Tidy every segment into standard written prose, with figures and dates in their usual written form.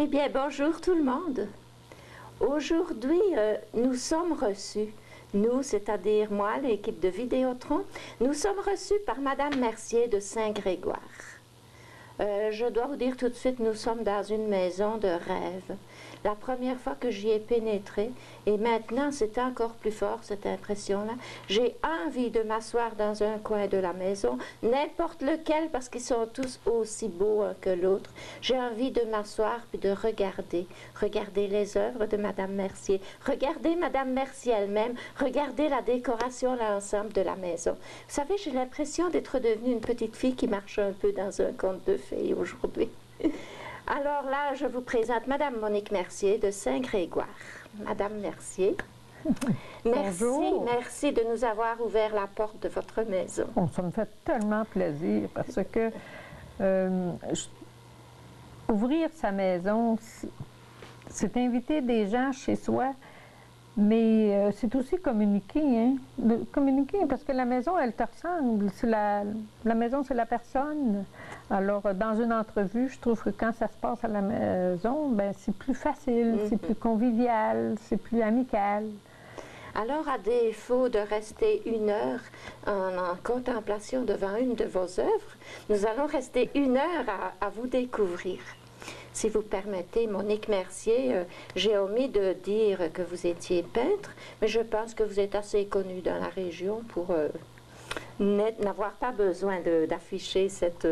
Eh bien, bonjour tout le monde. Aujourd'hui, nous sommes reçus, nous, c'est-à-dire moi, l'équipe de Vidéotron, nous sommes reçus par Madame Mercier de Saint-Grégoire. Je dois vous dire tout de suite, nous sommes dans une maison de rêve. La première fois que j'y ai pénétré, et maintenant c'est encore plus fort cette impression-là, j'ai envie de m'asseoir dans un coin de la maison, n'importe lequel parce qu'ils sont tous aussi beaux un que l'autre. J'ai envie de m'asseoir puis de regarder les œuvres de Madame Mercier, regarder Madame Mercier elle-même, regarder la décoration, l'ensemble de la maison. Vous savez, j'ai l'impression d'être devenue une petite fille qui marche un peu dans un conte de fées aujourd'hui. Alors là, je vous présente Madame Monique Mercier de Saint-Grégoire. Madame Mercier, merci de nous avoir ouvert la porte de votre maison. Bon, ça me fait tellement plaisir parce que ouvrir sa maison, c'est inviter des gens chez soi, mais c'est aussi communiquer, hein? Communiquer, parce que la maison, elle te ressemble. La maison, c'est la personne. Alors, dans une entrevue, je trouve que quand ça se passe à la maison, ben, c'est plus facile, c'est plus convivial, c'est plus amical. Alors, à défaut de rester une heure en contemplation devant une de vos œuvres, nous allons rester une heure à vous découvrir. Si vous permettez, Monique Mercier, j'ai omis de dire que vous étiez peintre, mais je pense que vous êtes assez connue dans la région pour n'avoir pas besoin d'afficher cette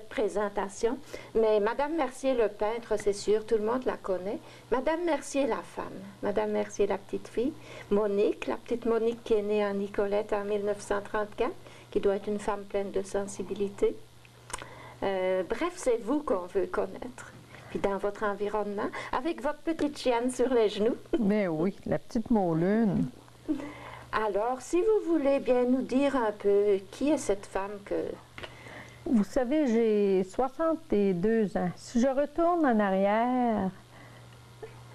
présentation. Mais Madame Mercier, le peintre, c'est sûr, tout le monde la connaît. Madame Mercier, la femme. Madame Mercier, la petite fille. Monique, la petite Monique qui est née en Nicolette en 1934, qui doit être une femme pleine de sensibilité. Bref, c'est vous qu'on veut connaître. Puis dans votre environnement, avec votre petite chienne sur les genoux. Mais oui, la petite Maulune. Alors, si vous voulez bien nous dire un peu qui est cette femme que... Vous savez, j'ai 62 ans. Si je retourne en arrière,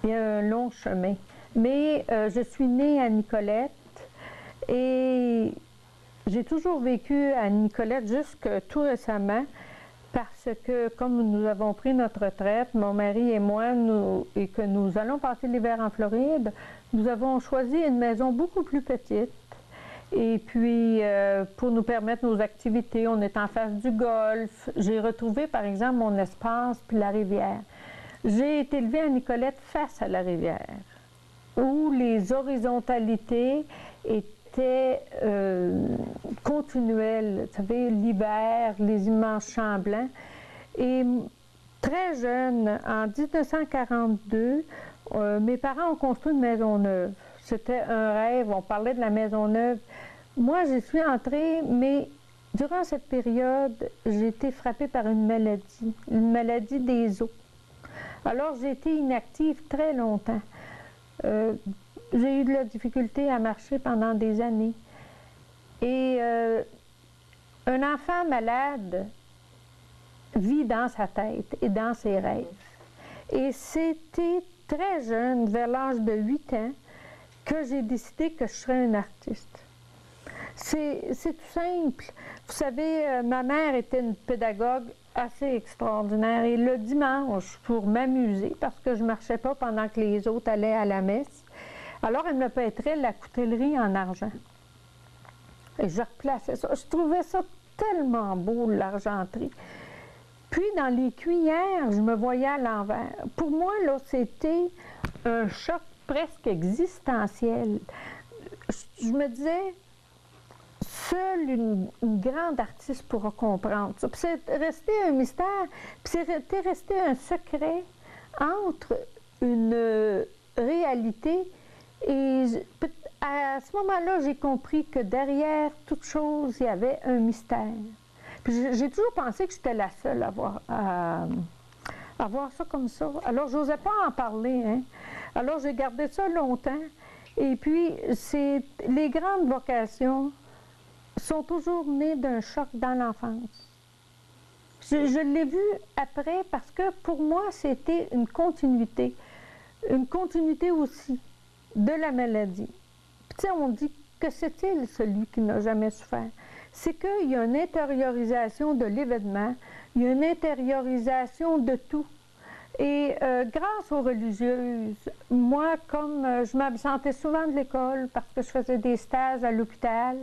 il y a un long chemin. Mais je suis née à Nicolette et j'ai toujours vécu à Nicolette jusque tout récemment. Parce que, comme nous avons pris notre retraite, mon mari et moi, et que nous allons passer l'hiver en Floride, nous avons choisi une maison beaucoup plus petite. Et puis, pour nous permettre nos activités, on est en face du golfe. J'ai retrouvé, par exemple, mon espace puis la rivière. J'ai été élevée à Nicolette face à la rivière, où les horizontalités étaient continuelle. Vous savez, l'hiver, les immenses champs blancs. Et très jeune, en 1942, mes parents ont construit une maison neuve. C'était un rêve, on parlait de la maison neuve. Moi, j'y suis entrée, mais durant cette période, j'ai été frappée par une maladie des os. Alors, j'ai été inactive très longtemps. J'ai eu de la difficulté à marcher pendant des années. Et un enfant malade vit dans sa tête et dans ses rêves. Et c'était très jeune, vers l'âge de 8 ans, que j'ai décidé que je serais une artiste. C'est tout simple. Vous savez, ma mère était une pédagogue assez extraordinaire. Et le dimanche, pour m'amuser, parce que je ne marchais pas pendant que les autres allaient à la messe, alors elle me prêterait la coutellerie en argent. Et je replaçais ça. Je trouvais ça tellement beau, l'argenterie. Puis, dans les cuillères, je me voyais à l'envers. Pour moi, là, c'était un choc presque existentiel. Je me disais, seule une grande artiste pourra comprendre ça. Puis c'est resté un mystère, puis c'était resté un secret entre une réalité et à ce moment-là, j'ai compris que derrière toute chose, il y avait un mystère. Puis j'ai toujours pensé que j'étais la seule à voir ça comme ça. Alors, je n'osais pas en parler, hein. Alors, j'ai gardé ça longtemps. Et puis, les grandes vocations sont toujours nées d'un choc dans l'enfance. Je l'ai vu après parce que pour moi, c'était une continuité aussi de la maladie. Puis, tu sais, on dit, que c'est-il celui qui n'a jamais souffert? C'est qu'il y a une intériorisation de l'événement, il y a une intériorisation de tout. Et grâce aux religieuses, moi, comme je m'absentais souvent de l'école parce que je faisais des stages à l'hôpital,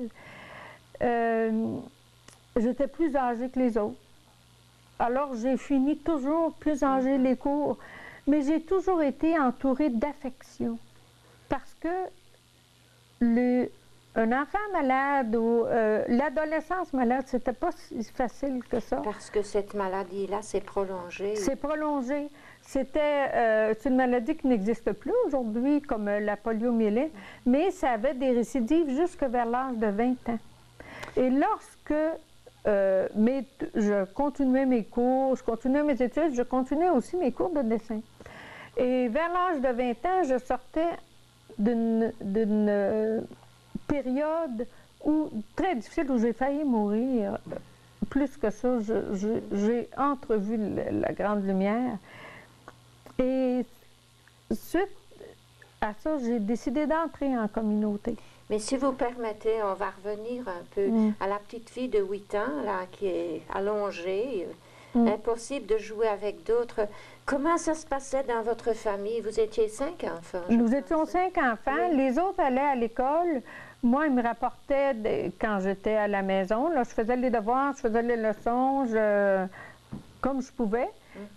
j'étais plus âgée que les autres. Alors, j'ai fini toujours plus âgée les cours, mais j'ai toujours été entourée d'affection. Parce que un enfant malade ou l'adolescence malade, c'était pas si facile que ça. Parce que cette maladie-là s'est prolongée. C'est prolongé. C'est une maladie qui n'existe plus aujourd'hui, comme la poliomyélite, mais ça avait des récidives jusque vers l'âge de 20 ans. Et lorsque je continuais mes cours, je continuais mes études, je continuais aussi mes cours de dessin. Et vers l'âge de 20 ans, je sortais d'une période très difficile où j'ai failli mourir. Plus que ça, j'ai entrevu la grande lumière. Et suite à ça, j'ai décidé d'entrer en communauté. Mais si vous permettez, on va revenir un peu à la petite fille de 8 ans, là, qui est allongée, impossible de jouer avec d'autres. Comment ça se passait dans votre famille? Vous étiez 5 enfants, Nous étions 5 enfants. Oui. Les autres allaient à l'école. Moi, ils me rapportaient quand j'étais à la maison. Là, je faisais les devoirs, je faisais les leçons, comme je pouvais.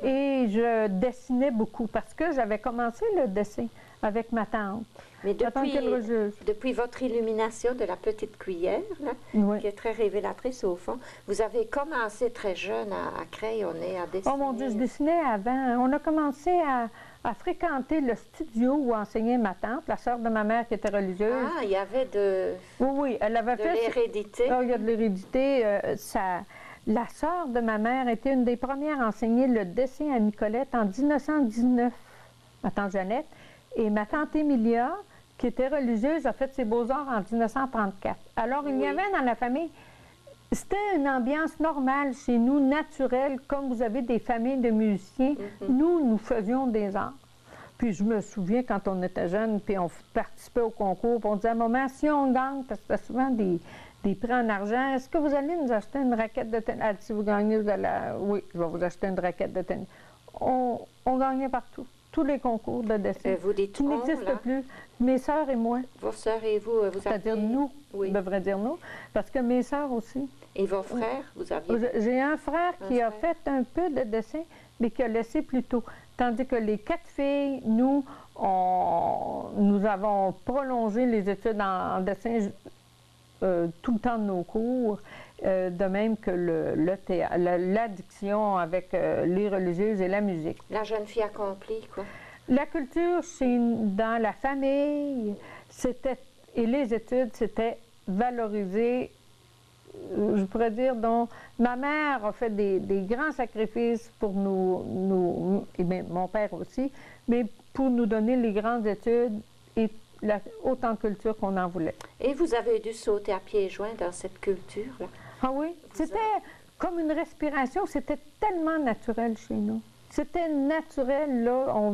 Et je dessinais beaucoup parce que j'avais commencé le dessin avec ma tante. Mais depuis votre illumination de la petite cuillère, là, Oui. qui est très révélatrice au fond, vous avez commencé très jeune à crayonner, à dessiner. Oh mon Dieu, je dessinais avant. On a commencé à fréquenter le studio où enseignait ma tante, la sœur de ma mère qui était religieuse. Ah, il y avait Oui, elle avait fait... l'hérédité. Oh, il y a de l'hérédité. La sœur de ma mère était une des premières à enseigner le dessin à Nicolette en 1919, ma tante Jeannette. Et ma tante Émilia, qui était religieuse, a fait ses beaux-arts en 1934. Alors, il y avait dans la famille, c'était une ambiance normale chez nous, naturelle, comme vous avez des familles de musiciens. Nous faisions des arts. Puis je me souviens quand on était jeunes, puis on participait au concours, puis on disait, maman, si on gagne, parce que c'était souvent des prix en argent, est-ce que vous allez nous acheter une raquette de tennis? Elle dit, si vous gagnez, vous allez... Oui, je vais vous acheter une raquette de tennis. On gagnait partout. Tous les concours de dessin. Vous dites qui n'existent plus. Mes sœurs et moi. Vos sœurs et vous, C'est-à-dire nous, oui. on devrait dire nous, parce que mes sœurs aussi. Et vos frères, vous aviez... J'ai un frère qui a fait un peu de dessin, mais qui a laissé plus tôt. Tandis que les 4 filles, nous avons prolongé les études en dessin tout le temps de nos cours, de même que l'addiction avec les religieuses et la musique. La jeune fille accomplie, quoi. La culture, c'est dans la famille, et les études, c'était valorisé, je pourrais dire, dont ma mère a fait des grands sacrifices pour nous et bien, mon père aussi, mais pour nous donner les grandes études et autant de culture qu'on en voulait. Et vous avez dû sauter à pieds joints dans cette culture-là? Ah oui, c'était comme une respiration, c'était tellement naturel chez nous. C'était naturel, là.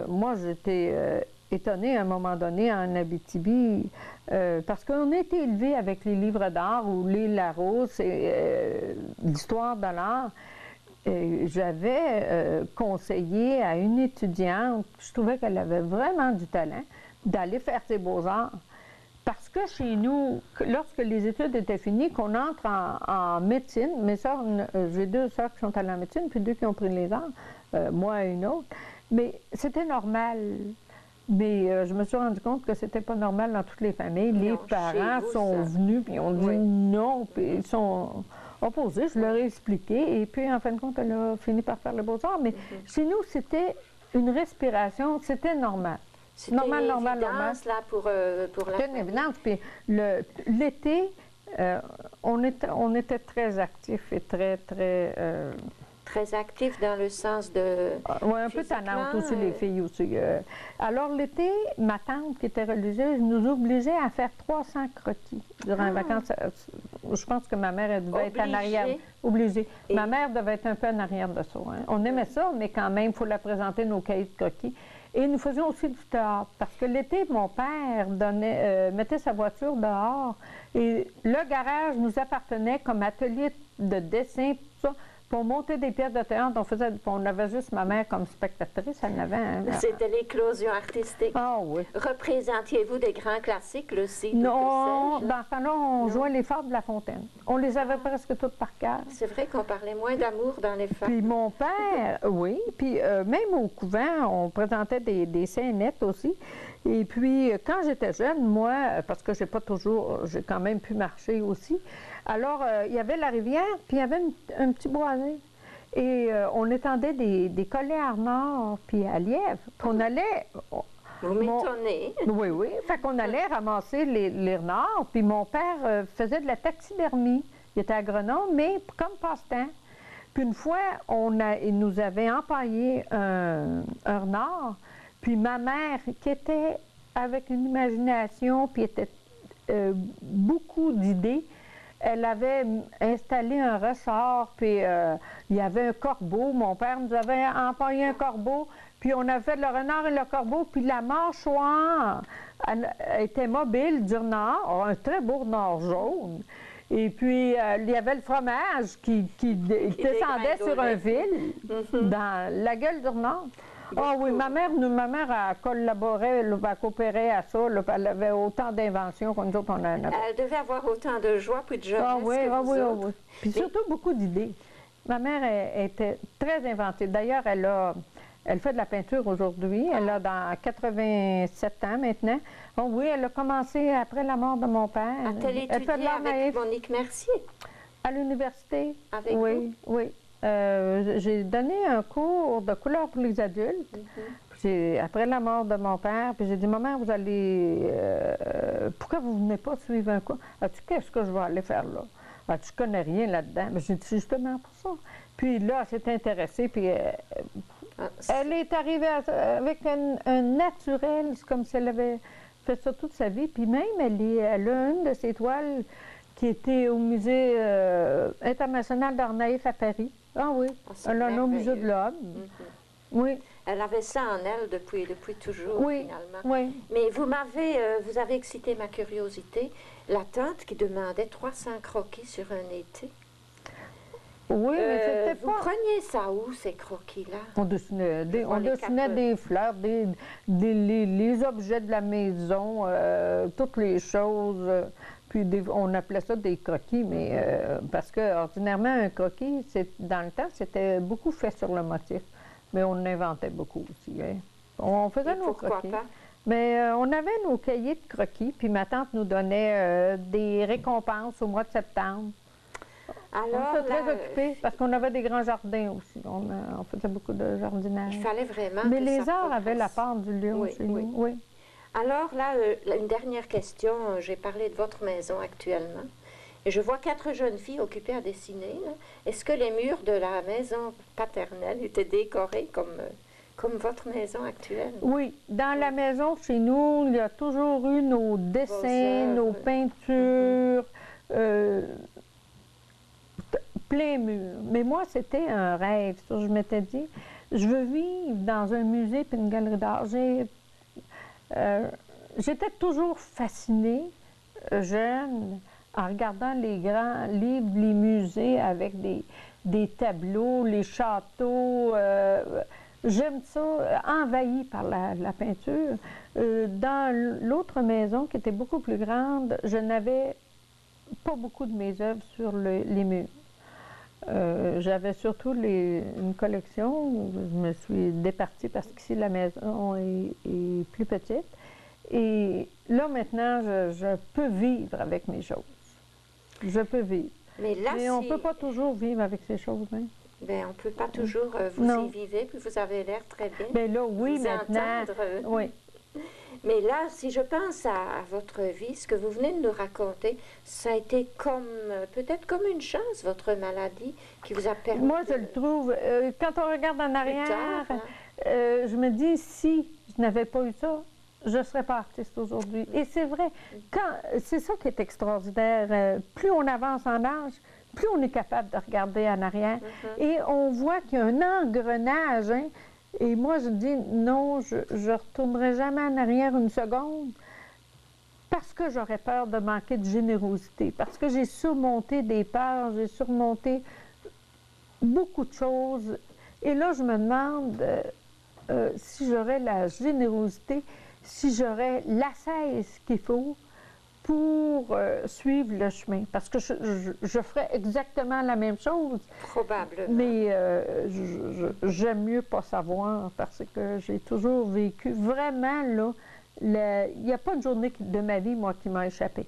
Moi, j'étais étonnée à un moment donné en Abitibi, parce qu'on a été élevés avec les livres d'art ou les Larousse et l'histoire de l'art. J'avais conseillé à une étudiante, je trouvais qu'elle avait vraiment du talent, d'aller faire ses beaux-arts. Parce que chez nous, lorsque les études étaient finies, qu'on entre en médecine, mes sœurs, j'ai 2 sœurs qui sont allées en médecine, puis 2 qui ont pris les arts, moi et une autre, mais c'était normal. Mais je me suis rendu compte que c'était pas normal dans toutes les familles. Les parents sont venus, puis ont dit non, puis ils sont opposés. Je leur ai expliqué, et puis en fin de compte, elle a fini par faire les beaux-arts. Mais chez nous, c'était une respiration, c'était normal. C'était une évidence, là, pour la C'était une évidence. Puis l'été, on était très actifs et très... Très actifs dans le sens de... Oui, un peu tannante aussi, les filles aussi. Alors l'été, ma tante, qui était religieuse, nous obligeait à faire 300 croquis durant les vacances. Je pense que ma mère, elle devait être en arrière. Obligée. Ma mère devait être un peu en arrière de ça. Hein. On aimait ça, mais quand même, il faut la présenter, nos cahiers de croquis. Et nous faisions aussi du théâtre, parce que l'été, mon père mettait sa voiture dehors et le garage nous appartenait comme atelier de dessin, tout ça, Puis on montait des pièces de théâtre, on avait juste ma mère comme spectatrice, elle en avait un. C'était l'éclosion artistique. Ah oui. Représentiez-vous des grands classiques, le Cid? Non, dans ce temps-là, on jouait les Fables de La Fontaine. On les avait presque toutes par cœur. C'est vrai qu'on parlait moins d'amour dans les fables. Puis mon père, oui, puis même au couvent, on présentait des scénettes aussi. Et puis, quand j'étais jeune, moi, parce que j'ai quand même pu marcher aussi, alors il y avait la rivière, puis il y avait un petit boisé. Et on étendait des collets à renard, puis à lièvre. Puis on allait... Vous m'étonnez. Oui, oui. Fait qu'on allait ramasser les renards, puis mon père faisait de la taxidermie. Il était agronome, mais comme passe-temps. Puis une fois, il nous avait empaillé un renard, puis ma mère, qui était avec une imagination, puis était beaucoup d'idées, elle avait installé un ressort, puis il y avait un corbeau. Mon père nous avait empaillé un corbeau, puis on a fait le renard et le corbeau, puis la mâchoire était mobile du renard, un très beau renard jaune. Et puis, il y avait le fromage qui descendait sur un fil dans la gueule du renard. Ah oui, ma mère a collaboré, elle coopérait à ça. Là, elle avait autant d'inventions que nous autres, on en avait. Elle devait avoir autant de joie puis de jeunesse que vous autres. Oui. Puis surtout beaucoup d'idées. Ma mère était très inventive. D'ailleurs, elle fait de la peinture aujourd'hui. Elle a dans 87 ans maintenant. Oh oui, elle a commencé après la mort de mon père. A-t-elle étudié avec Monique Mercier? À l'université. Avec vous? Oui. J'ai donné un cours de couleur pour les adultes. Après la mort de mon père, puis j'ai dit, maman, vous allez... pourquoi vous ne venez pas suivre un cours? As-tu qu'est-ce que je vais aller faire là? Tu connais rien là-dedans. Mais j'ai dit, justement pour ça. Puis là, elle s'est intéressée, puis elle est arrivée avec un naturel, c'est comme si elle avait fait ça toute sa vie. Puis même, elle a une de ses toiles qui était au musée international d'art naïf à Paris. Ah oui, elle en a au musée de l'Homme. Oui. Elle avait ça en elle depuis toujours, finalement. Oui. Mais vous avez excité ma curiosité. La tante qui demandait 300 croquis sur un été. Oui, mais c'était pas... Vous preniez ça où, ces croquis-là? On dessinait des fleurs, les objets de la maison, toutes les choses. Puis on appelait ça des croquis, mais parce que ordinairement, un croquis, dans le temps, c'était beaucoup fait sur le motif. Mais on inventait beaucoup aussi. Hein. On faisait nos croquis. Pas? Mais on avait nos cahiers de croquis, puis ma tante nous donnait des récompenses au mois de septembre. Alors, on était très occupés parce qu'on avait des grands jardins aussi. On faisait beaucoup de jardinage. Il fallait vraiment. Mais les arts avaient la part du lion chez nous. Oui. Alors là, une dernière question. J'ai parlé de votre maison actuellement. Et je vois 4 jeunes filles occupées à dessiner. Est-ce que les murs de la maison paternelle étaient décorés comme votre maison actuelle? Oui. Dans la maison chez nous, il y a toujours eu nos dessins, nos peintures. Plein mur. Mais moi, c'était un rêve. Ça, je m'étais dit, je veux vivre dans un musée puis une galerie d'art. J'étais toujours fascinée, jeune, en regardant les grands livres, les musées avec des tableaux, les châteaux. J'aime ça, envahi par la peinture. Dans l'autre maison, qui était beaucoup plus grande, je n'avais pas beaucoup de mes œuvres sur les murs. J'avais surtout une collection où je me suis départie parce qu'ici la maison est plus petite. Et là maintenant, je peux vivre avec mes choses. Je peux vivre. Mais on ne peut pas toujours vivre avec ces choses. Hein? Bien, on ne peut pas toujours. Vous y vivez, puis vous avez l'air très bien. Bien là, oui, vous maintenant. Oui. Mais là, si je pense à votre vie, ce que vous venez de nous raconter, ça a été peut-être comme une chance, votre maladie, qui vous a permis... Moi, je le trouve. Quand on regarde en arrière, je me dis, si je n'avais pas eu ça, je ne serais pas artiste aujourd'hui. Et c'est vrai, c'est ça qui est extraordinaire. Plus on avance en âge, plus on est capable de regarder en arrière. Et on voit qu'il y a un engrenage, hein. Et moi, je dis, non, je ne retournerai jamais en arrière une seconde parce que j'aurais peur de manquer de générosité, parce que j'ai surmonté des peurs, j'ai surmonté beaucoup de choses. Et là, je me demande si j'aurais la générosité, si j'aurais l'ascèse qu'il faut pour suivre le chemin. Parce que je ferais exactement la même chose. Probablement. Mais j'aime mieux pas savoir parce que j'ai toujours vécu vraiment, là, il n'y a pas de journée de ma vie, moi, qui m'a échappé.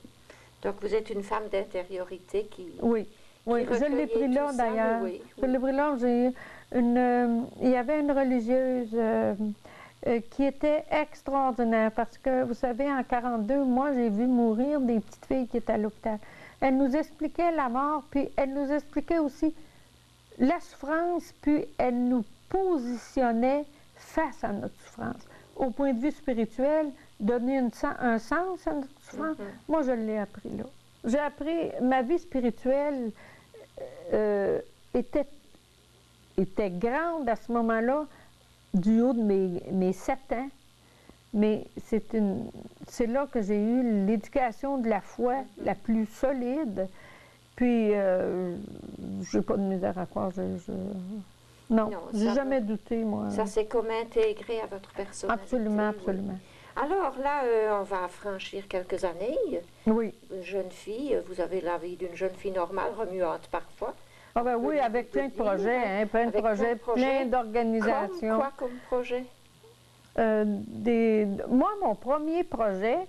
Donc, vous êtes une femme d'intériorité qui... Oui, oui, je l'ai pris là, d'ailleurs. Je l'ai pris là, il y avait une religieuse qui était extraordinaire parce que, vous savez, en 1942, moi, j'ai vu mourir des petites filles qui étaient à l'hôpital. Elle nous expliquait la mort, puis elle nous expliquait aussi la souffrance, puis elle nous positionnait face à notre souffrance. Au point de vue spirituel, donner un sens à notre souffrance, moi, je l'ai appris là. J'ai appris, ma vie spirituelle était grande à ce moment-là, du haut de mes 7 ans, mais c'est là que j'ai eu l'éducation de la foi la plus solide. Puis, j'ai pas de misère à croire. Non, j'ai jamais douté, moi. Ça s'est comme intégré à votre personnalité. Absolument, absolument. Oui. Alors là, on va franchir quelques années. Oui. Une jeune fille, vous avez la vie d'une jeune fille normale, remuante parfois. Ah ben oui, avec plein de projets, hein, plein de projets, plein d'organisations. Quoi comme projet? Moi, mon premier projet,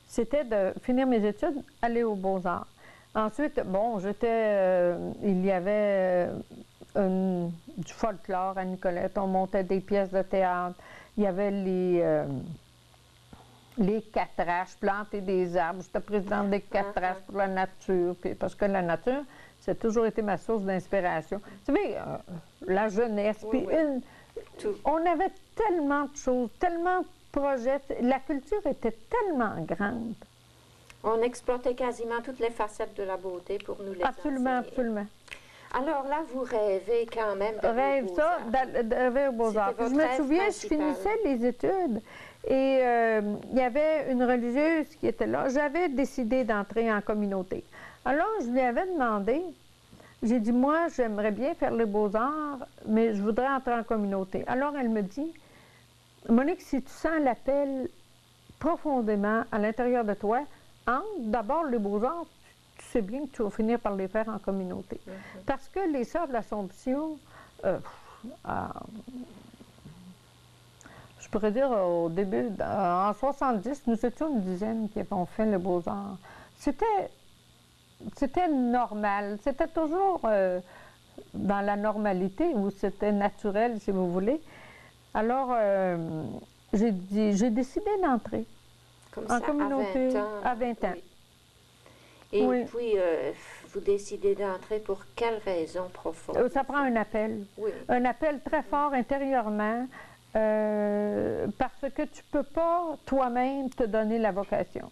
c'était de finir mes études, aller aux Beaux-Arts. Ensuite, bon, il y avait du folklore à Nicolette, on montait des pièces de théâtre, il y avait les catraches, planter des arbres. J'étais présidente des catraches pour la nature, puis parce que la nature, ça a toujours été ma source d'inspiration. Vous savez, la jeunesse, puis on avait tellement de choses, tellement de projets. La culture était tellement grande. On exploitait quasiment toutes les facettes de la beauté pour nous les Absolument, enseigner. Absolument. Alors là, vous rêvez quand même d'aller aux Beaux-Arts. D'aller aux Beaux-Arts. Je me souviens, je finissais les études et il y avait une religieuse qui était là. J'avais décidé d'entrer en communauté. Alors, je lui avais demandé, j'ai dit, moi, j'aimerais bien faire les Beaux-Arts, mais je voudrais entrer en communauté. Alors, elle me dit, Monique, si tu sens l'appel profondément à l'intérieur de toi, entre d'abord les Beaux-Arts, tu sais bien que tu vas finir par les faire en communauté. Parce que les Sœurs de l'Assomption, je pourrais dire au début, en 70, nous étions une dizaine qui avons fait les Beaux-Arts. C'était normal, c'était toujours dans la normalité, où c'était naturel, si vous voulez. Alors, j'ai décidé d'entrer en communauté à 20 ans. Oui. Et puis, vous décidez d'entrer pour quelle raison profonde? Ça prend un appel. Oui. Un appel très fort intérieurement, parce que tu ne peux pas toi-même te donner la vocation.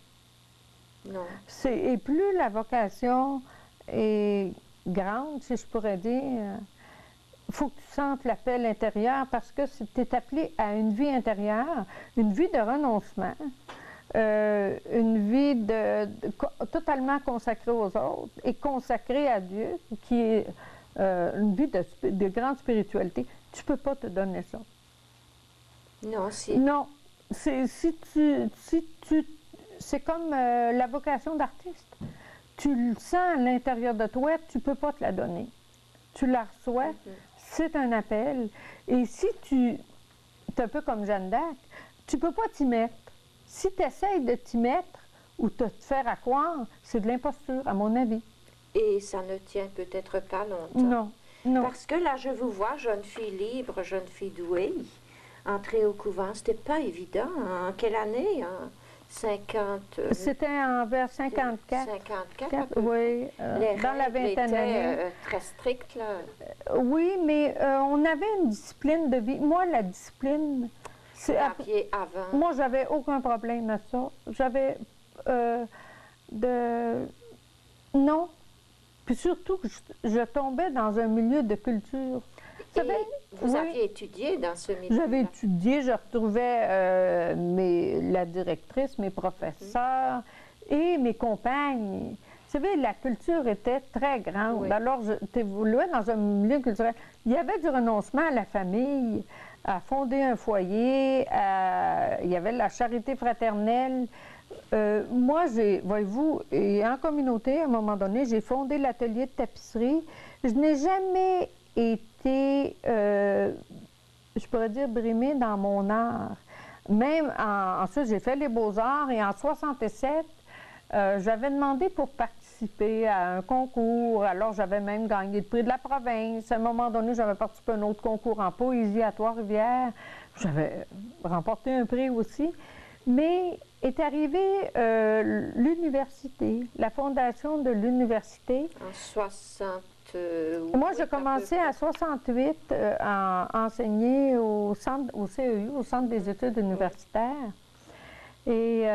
Non. Et plus la vocation est grande, si je pourrais dire, il faut que tu sentes l'appel intérieur parce que tu es appelé à une vie intérieure, une vie de renoncement, une vie totalement consacrée aux autres et consacrée à Dieu, qui est une vie de grande spiritualité. Tu ne peux pas te donner ça. Non, si. Non. C'est comme la vocation d'artiste. Tu le sens à l'intérieur de toi, tu ne peux pas te la donner. Tu la reçois, c'est un appel. Et si c'est un peu comme Jeanne d'Arc, tu ne peux pas t'y mettre. Si tu essaies de t'y mettre ou de te faire à croire, c'est de l'imposture, à mon avis. Et ça ne tient peut-être pas longtemps. Non, non. Parce que là, je vous vois, jeune fille libre, jeune fille douée, entrer au couvent, c'était pas évident. En quelle année? En 50... C'était vers 54. 54, oui, dans la vingtaine d'années. Très strictes, là. Oui, mais on avait une discipline de vie. Moi, la discipline... avant. Moi, j'avais aucun problème à ça. J'avais Non. Puis surtout, je tombais dans un milieu de culture. Vous aviez étudié dans ce milieu? J'avais étudié, je retrouvais la directrice, mes professeurs et mes compagnes. savez, la culture était très grande. Oui. Alors, tu évoluais dans un milieu culturel. Il y avait du renoncement à la famille, à fonder un foyer, il y avait la charité fraternelle. Moi, voyez-vous, et en communauté, à un moment donné, j'ai fondé l'atelier de tapisserie. Je n'ai jamais été, je pourrais dire, brimée dans mon art. Même ensuite, j'ai fait les beaux-arts et en 67, j'avais demandé pour participer à un concours. Alors, j'avais même gagné le prix de la province. À un moment donné, j'avais participé à un autre concours en poésie à Trois-Rivières. J'avais remporté un prix aussi. Mais est arrivée l'université, la fondation de l'université. En 60. Moi, j'ai commencé à 68 à enseigner au CEU, au Centre des études universitaires. Et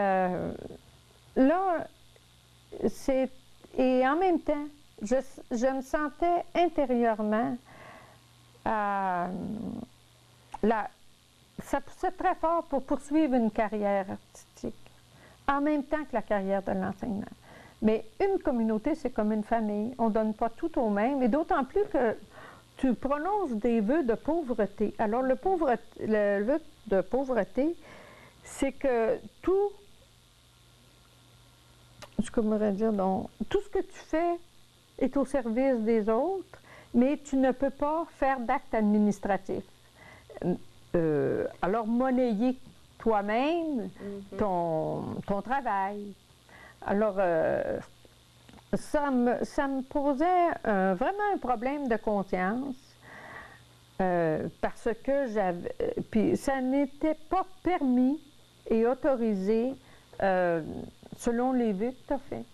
là, et en même temps, je me sentais intérieurement ça poussait très fort pour poursuivre une carrière artistique, en même temps que la carrière de l'enseignement. Mais une communauté, c'est comme une famille. On ne donne pas tout au même, et d'autant plus que tu prononces des vœux de pauvreté. Alors, le vœu de pauvreté, c'est que tout ce que tu fais est au service des autres, mais tu ne peux pas faire d'actes administratifs. Alors, monnayer toi-même ton travail. Alors, ça me posait vraiment un problème de conscience parce que puis ça n'était pas permis et autorisé selon les vœux que tu as fait.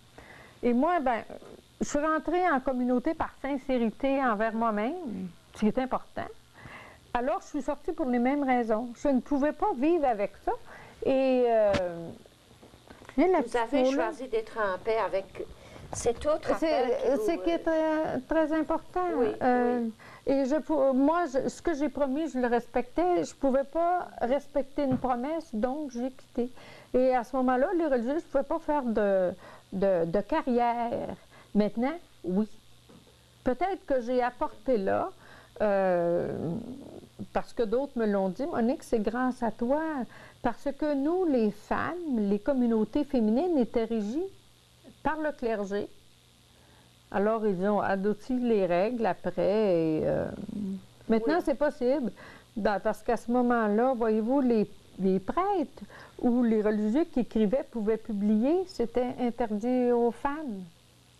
Et moi, je suis rentrée en communauté par sincérité envers moi-même, ce qui est important. Alors, je suis sortie pour les mêmes raisons. Je ne pouvais pas vivre avec ça. Et vous avez choisi d'être en paix avec cet autre appel. C'est qui est très, très important. Oui, oui. Et moi, ce que j'ai promis, je le respectais. Je ne pouvais pas respecter une promesse, donc j'ai quitté. Et à ce moment-là, les religieux, je ne pouvais pas faire de carrière. Maintenant, oui. Peut-être que j'ai apporté là, parce que d'autres me l'ont dit, Monique, c'est grâce à toi. Parce que nous, les femmes, les communautés féminines étaient régies par le clergé. Alors, ils ont adouci les règles après. Et, maintenant, c'est possible. Parce qu'à ce moment-là, voyez-vous, les prêtres ou les religieux qui écrivaient pouvaient publier. C'était interdit aux femmes.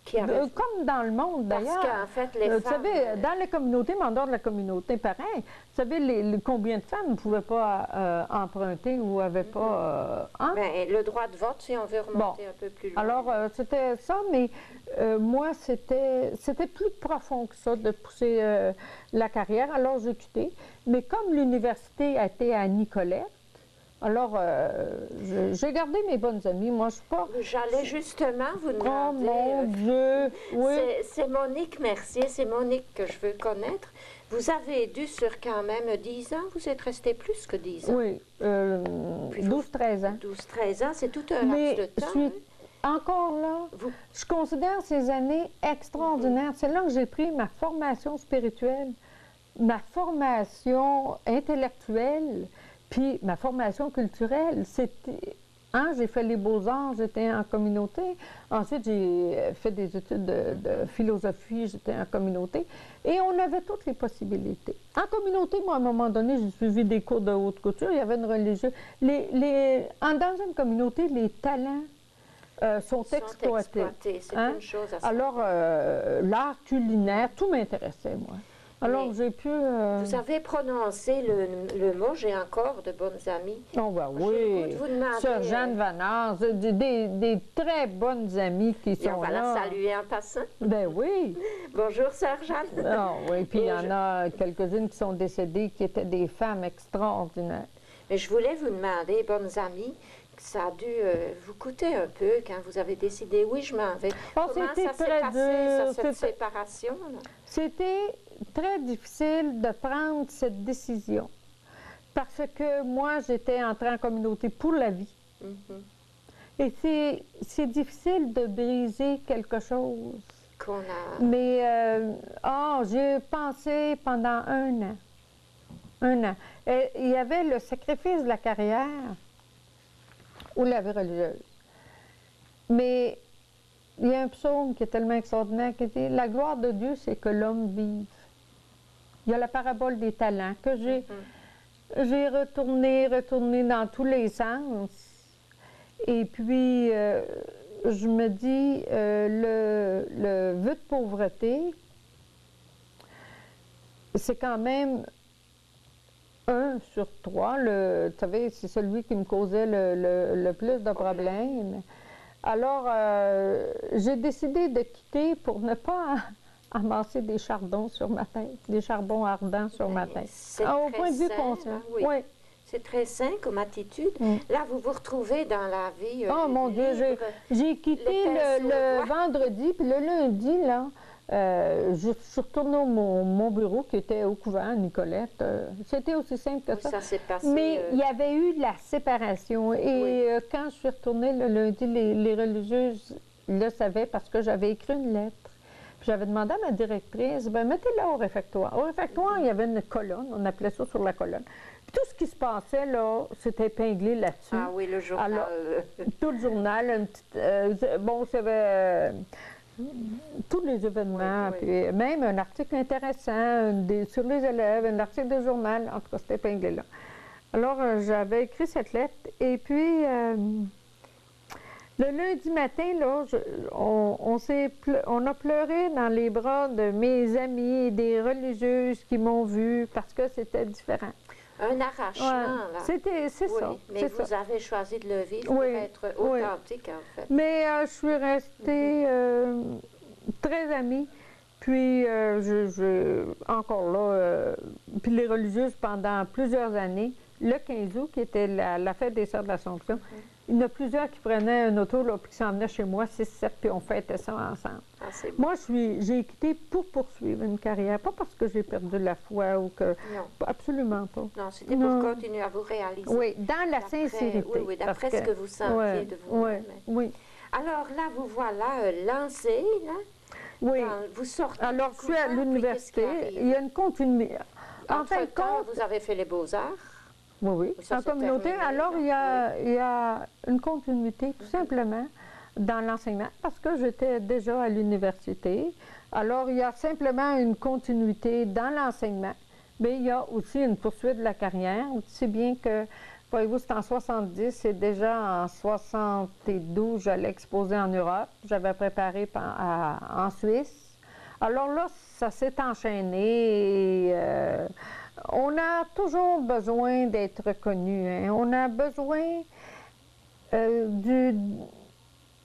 Comme dans le monde, d'ailleurs. Parce qu'en fait, les femmes... Vous savez, dans les communautés, mais en dehors de la communauté, pareil. Vous savez, combien de femmes ne pouvaient pas emprunter ou n'avaient pas... le droit de vote, si on veut remonter un peu plus loin. Alors, c'était ça, mais moi, c'était plus profond que ça, de pousser la carrière. Alors, j'ai quitté. Mais comme l'université a été à Nicolette, alors, j'ai gardé mes bonnes amies. Moi, je suis pas... J'allais justement vous demander... Oh, mon Dieu! Oui. C'est Monique Mercier, c'est Monique que je veux connaître. Vous avez dû sur quand même 10 ans, vous êtes resté plus que 10 ans. Oui, 12-13 ans. 12-13 ans, c'est tout un laps de temps. Mais encore là, je considère ces années extraordinaires. C'est là que j'ai pris ma formation spirituelle, ma formation intellectuelle, puis ma formation culturelle. J'ai fait les beaux-arts, j'étais en communauté. Ensuite, j'ai fait des études de philosophie, j'étais en communauté. Et on avait toutes les possibilités. En communauté, moi, à un moment donné, j'ai suivi des cours de haute couture. Il y avait une religieuse. Dans une communauté, les talents sont exploités. C'est une chose à Alors, l'art culinaire, tout m'intéressait, moi. Alors, j'ai pu... Vous avez prononcé le mot, j'ai encore de bonnes amies. Oh, ben oui. Vous demander, Sœur Jeanne Vanard, des très bonnes amies qui sont là. On va la saluer en passant. Ben oui. Bonjour, Sœur Jeanne. Oh, oui, puis il y en a quelques-unes qui sont décédées, qui étaient des femmes extraordinaires. Mais je voulais vous demander, bonnes amies, ça a dû vous coûter un peu quand vous avez décidé, oui, je m'en vais. Comment ça s'est passé, cette séparation? C'était très difficile de prendre cette décision parce que moi, j'étais entrée en communauté pour la vie. Et c'est difficile de briser quelque chose. Qu'on a... Mais, j'ai pensé pendant 1 an. 1 an. Et il y avait le sacrifice de la carrière ou la vie religieuse. Mais il y a un psaume qui est tellement extraordinaire qui dit « La gloire de Dieu, c'est que l'homme vive ». Il y a la parabole des talents que j'ai retourné dans tous les sens. Et puis, je me dis, le vœu de pauvreté, c'est quand même 1 sur 3. Tu savez, c'est celui qui me causait le plus de problèmes. Alors, j'ai décidé de quitter pour ne pas amasser des chardons sur ma tête, des charbons ardents sur ma tête. Au point de vue conscient. Oui. Oui. C'est très sain comme attitude. Là, vous vous retrouvez dans la vie oh mon Dieu, j'ai quitté le vendredi, puis le lundi, là, je suis retournée mon bureau qui était au couvent, Nicolette. C'était aussi simple que ça. Ça s'est passé. Mais il y avait eu de la séparation. Et quand je suis retournée le lundi, les religieuses le savaient parce que j'avais écrit une lettre. Puis j'avais demandé à ma directrice, bien, mettez-la au réfectoire. Au réfectoire, il y avait une colonne, on appelait ça sur la colonne. Puis tout ce qui se passait, là, c'était épinglé là-dessus. Ah oui, le journal. Alors, tout le journal, tous les événements, oui. puis même un article intéressant sur les élèves, un article de journal, en tout cas, c'était épinglé là. Alors, j'avais écrit cette lettre, et puis, le lundi matin, là, on a pleuré dans les bras de mes amis, des religieuses qui m'ont vue, parce que c'était différent. Un arrachement, là. C'est ça. Mais vous avez choisi de le vivre pour être authentique, en fait. Mais je suis restée très amie. Puis, encore là, puis les religieuses pendant plusieurs années, le 15 août, qui était la fête des Sœurs de l'Assomption, il y en a plusieurs qui prenaient un auto, là, puis qui s'en venaient chez moi, 6-7, puis on fêtait ça ensemble. Ah, c'est bon. Moi, j'ai quitté pour poursuivre une carrière, pas parce que j'ai perdu la foi ou que... Non. Absolument pas. Non, c'était pour continuer à vous réaliser. Oui, dans la sincérité. Oui, d'après ce que vous sentiez de vous-même. Oui. Alors là, vous voilà lancé, là. Oui. Vous sortez. Alors, je suis à l'université. Il y a une continuité. En fin de compte, vous avez fait les beaux-arts. Oui. En communauté. Alors, il y a une continuité, tout simplement, dans l'enseignement, parce que j'étais déjà à l'université. Alors, il y a simplement une continuité dans l'enseignement, mais il y a aussi une poursuite de la carrière. Si bien que, voyez-vous, c'est en 70, et déjà en 72, j'allais exposer en Europe. J'avais préparé en Suisse. Alors là, ça s'est enchaîné et on a toujours besoin d'être reconnu. Hein. On a besoin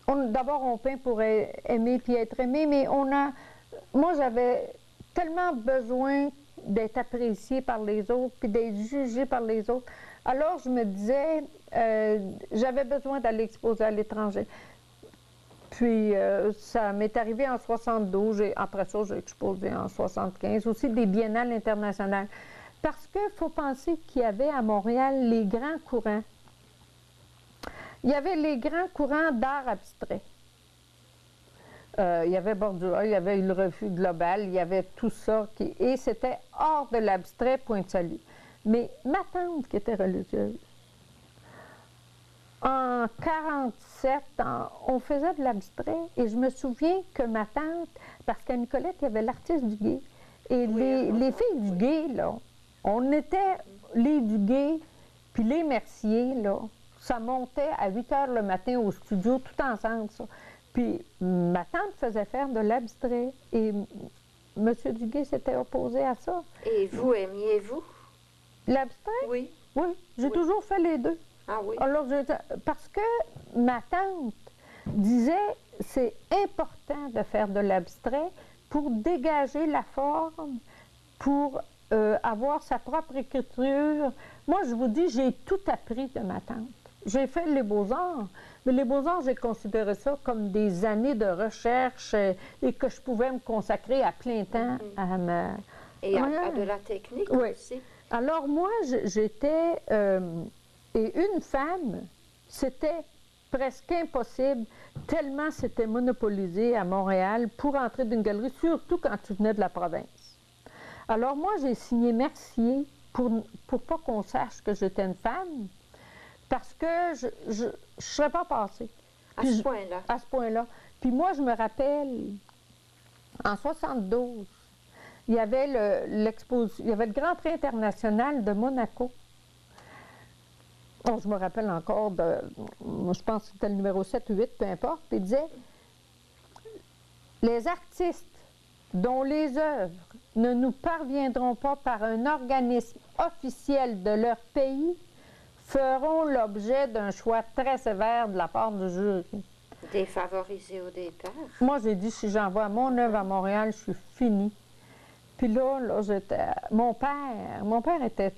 d'abord, on peint pour aimer puis être aimé, mais moi, j'avais tellement besoin d'être apprécié par les autres puis d'être jugé par les autres. Alors, je me disais, j'avais besoin d'aller exposer à l'étranger. Puis, ça m'est arrivé en 72, et après ça, j'ai exposé en 75, aussi des biennales internationales. Parce qu'il faut penser qu'il y avait à Montréal les grands courants. Il y avait les grands courants d'art abstrait. Il y avait Bordura, il y avait le refus global, il y avait tout ça. Et c'était hors de l'abstrait, point de salut. Mais ma tante, qui était religieuse, en 47, on faisait de l'abstrait. Et je me souviens que ma tante, parce qu'à Nicolette, il y avait l'artiste du Gué. Et les filles du Gué, là, on était les du Gué, puis les Mercier, là. Ça montait à 8 heures le matin au studio, tout ensemble, ça. Puis ma tante faisait faire de l'abstrait. Et M. Duguay s'était opposé à ça. Et vous, aimiez-vous? L'abstrait? Oui. Oui, j'ai toujours fait les deux. Ah oui? Alors, parce que ma tante disait, c'est important de faire de l'abstrait pour dégager la forme, pour avoir sa propre écriture. Moi, je vous dis, j'ai tout appris de ma tante. J'ai fait les beaux-arts, mais les beaux-arts, j'ai considéré ça comme des années de recherche et que je pouvais me consacrer à plein temps à ma... Et à de la technique aussi. Alors moi, j'étais... et une femme, c'était presque impossible, tellement c'était monopolisé à Montréal pour entrer d'une galerie, surtout quand tu venais de la province. Alors moi, j'ai signé Mercier pour pas qu'on sache que j'étais une femme, parce que je ne serais pas passée. À ce point-là? À ce point-là. Puis moi, je me rappelle, en 72, il y avait le Grand Prix international de Monaco. Oh, je me rappelle encore je pense que c'était le numéro 7 ou 8, peu importe, puis il disait « Les artistes dont les œuvres ne nous parviendront pas par un organisme officiel de leur pays feront l'objet d'un choix très sévère de la part du jury. » Défavorisé au départ. Moi, j'ai dit, si j'envoie mon œuvre à Montréal, je suis finie. Puis là j'étais... Mon père était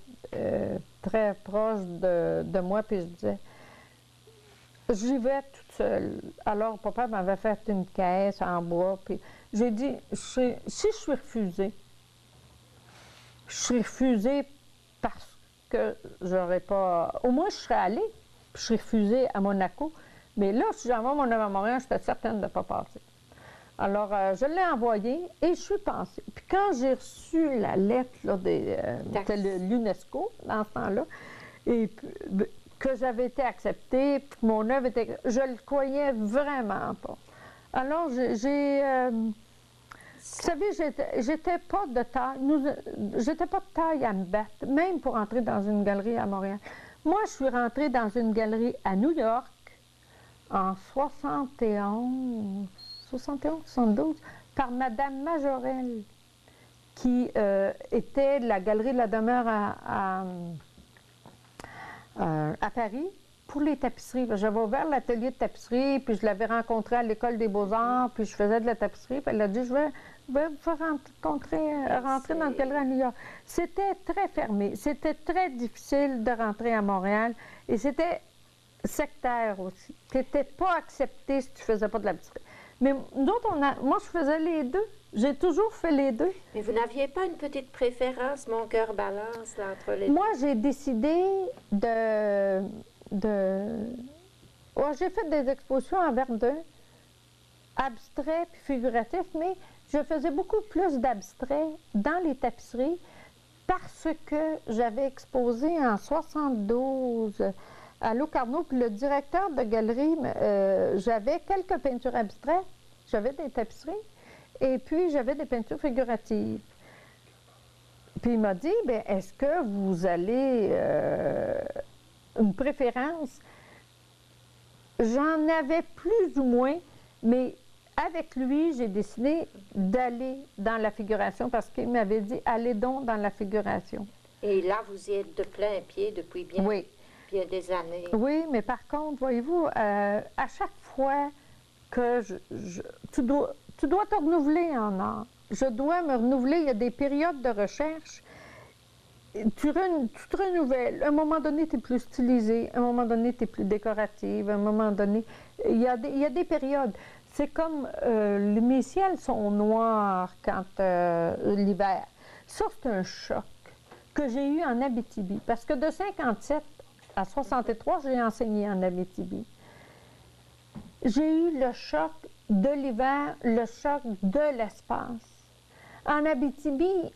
très proche de moi, puis je disais, j'y vais toute seule. Alors, papa m'avait fait une caisse en bois, puis j'ai dit, si je suis refusée parce que j'aurais pas... Au moins, je serais allée, puis je serais refusée à Monaco. Mais là, si j'envoie mon œuvre à Montréal, j'étais certaine de ne pas passer. Alors, je l'ai envoyé et je suis passée. Puis quand j'ai reçu la lettre, là, c'était l'UNESCO, dans ce temps-là, et que j'avais été acceptée, puis que mon œuvre était... Je ne le croyais vraiment pas. Alors, vous savez, j'étais pas de taille, j'étais pas de taille à me battre, même pour entrer dans une galerie à Montréal. Moi, je suis rentrée dans une galerie à New York en 72, par Madame Majorelle, qui était de la Galerie de la Demeure à Paris pour les tapisseries. J'avais ouvert l'atelier de tapisserie, puis je l'avais rencontrée à l'École des Beaux-Arts, puis je faisais de la tapisserie. Puis elle a dit, je vais vous faire rentrer dans la galerie à New York. C'était très fermé. C'était très difficile de rentrer à Montréal. Et c'était sectaire aussi. Tu n'étais pas accepté si tu ne faisais pas de la tapisserie. Mais nous autres, moi, je faisais les deux. J'ai toujours fait les deux. Mais vous n'aviez pas une petite préférence, mon cœur balance, là, entre les deux? Moi, j'ai décidé Ouais, j'ai fait des expositions à Verdun, abstrait puis figuratif, mais je faisais beaucoup plus d'abstrait dans les tapisseries parce que j'avais exposé en 72 à Locarno, puis le directeur de galerie, j'avais quelques peintures abstraites, j'avais des tapisseries, et puis j'avais des peintures figuratives. Puis il m'a dit, bien, est-ce que vous allez une préférence? J'en avais plus ou moins, mais avec lui, j'ai décidé d'aller dans la figuration parce qu'il m'avait dit, allez donc dans la figuration. Et là, vous y êtes de plein pied depuis bien des années. Oui, mais par contre, voyez-vous, à chaque fois que tu dois te renouveler en art. Je dois me renouveler. Il y a des périodes de recherche. Tu te renouvelles. À un moment donné, tu es plus stylisé. À un moment donné, tu es plus décorative. À un moment donné, il y a des périodes. C'est comme mes ciels sont noirs quand l'hiver. Ça, c'est un choc que j'ai eu en Abitibi. Parce que de 57 à 63, j'ai enseigné en Abitibi. J'ai eu le choc de l'hiver, le choc de l'espace. En Abitibi,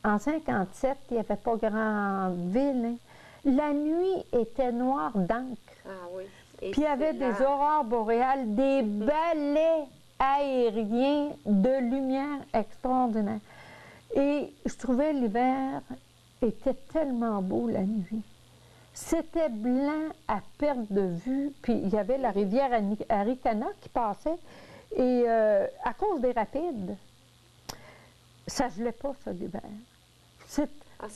en 57, il n'y avait pas grande ville. Hein. La nuit était noire d'encre. Ah oui. Puis il y avait des aurores boréales, des balais aériens de lumière extraordinaires. Et je trouvais l'hiver était tellement beau la nuit. C'était blanc à perte de vue, puis il y avait la rivière Aricana qui passait, et à cause des rapides, ça ne gelait pas, ça, l'hiver. C'est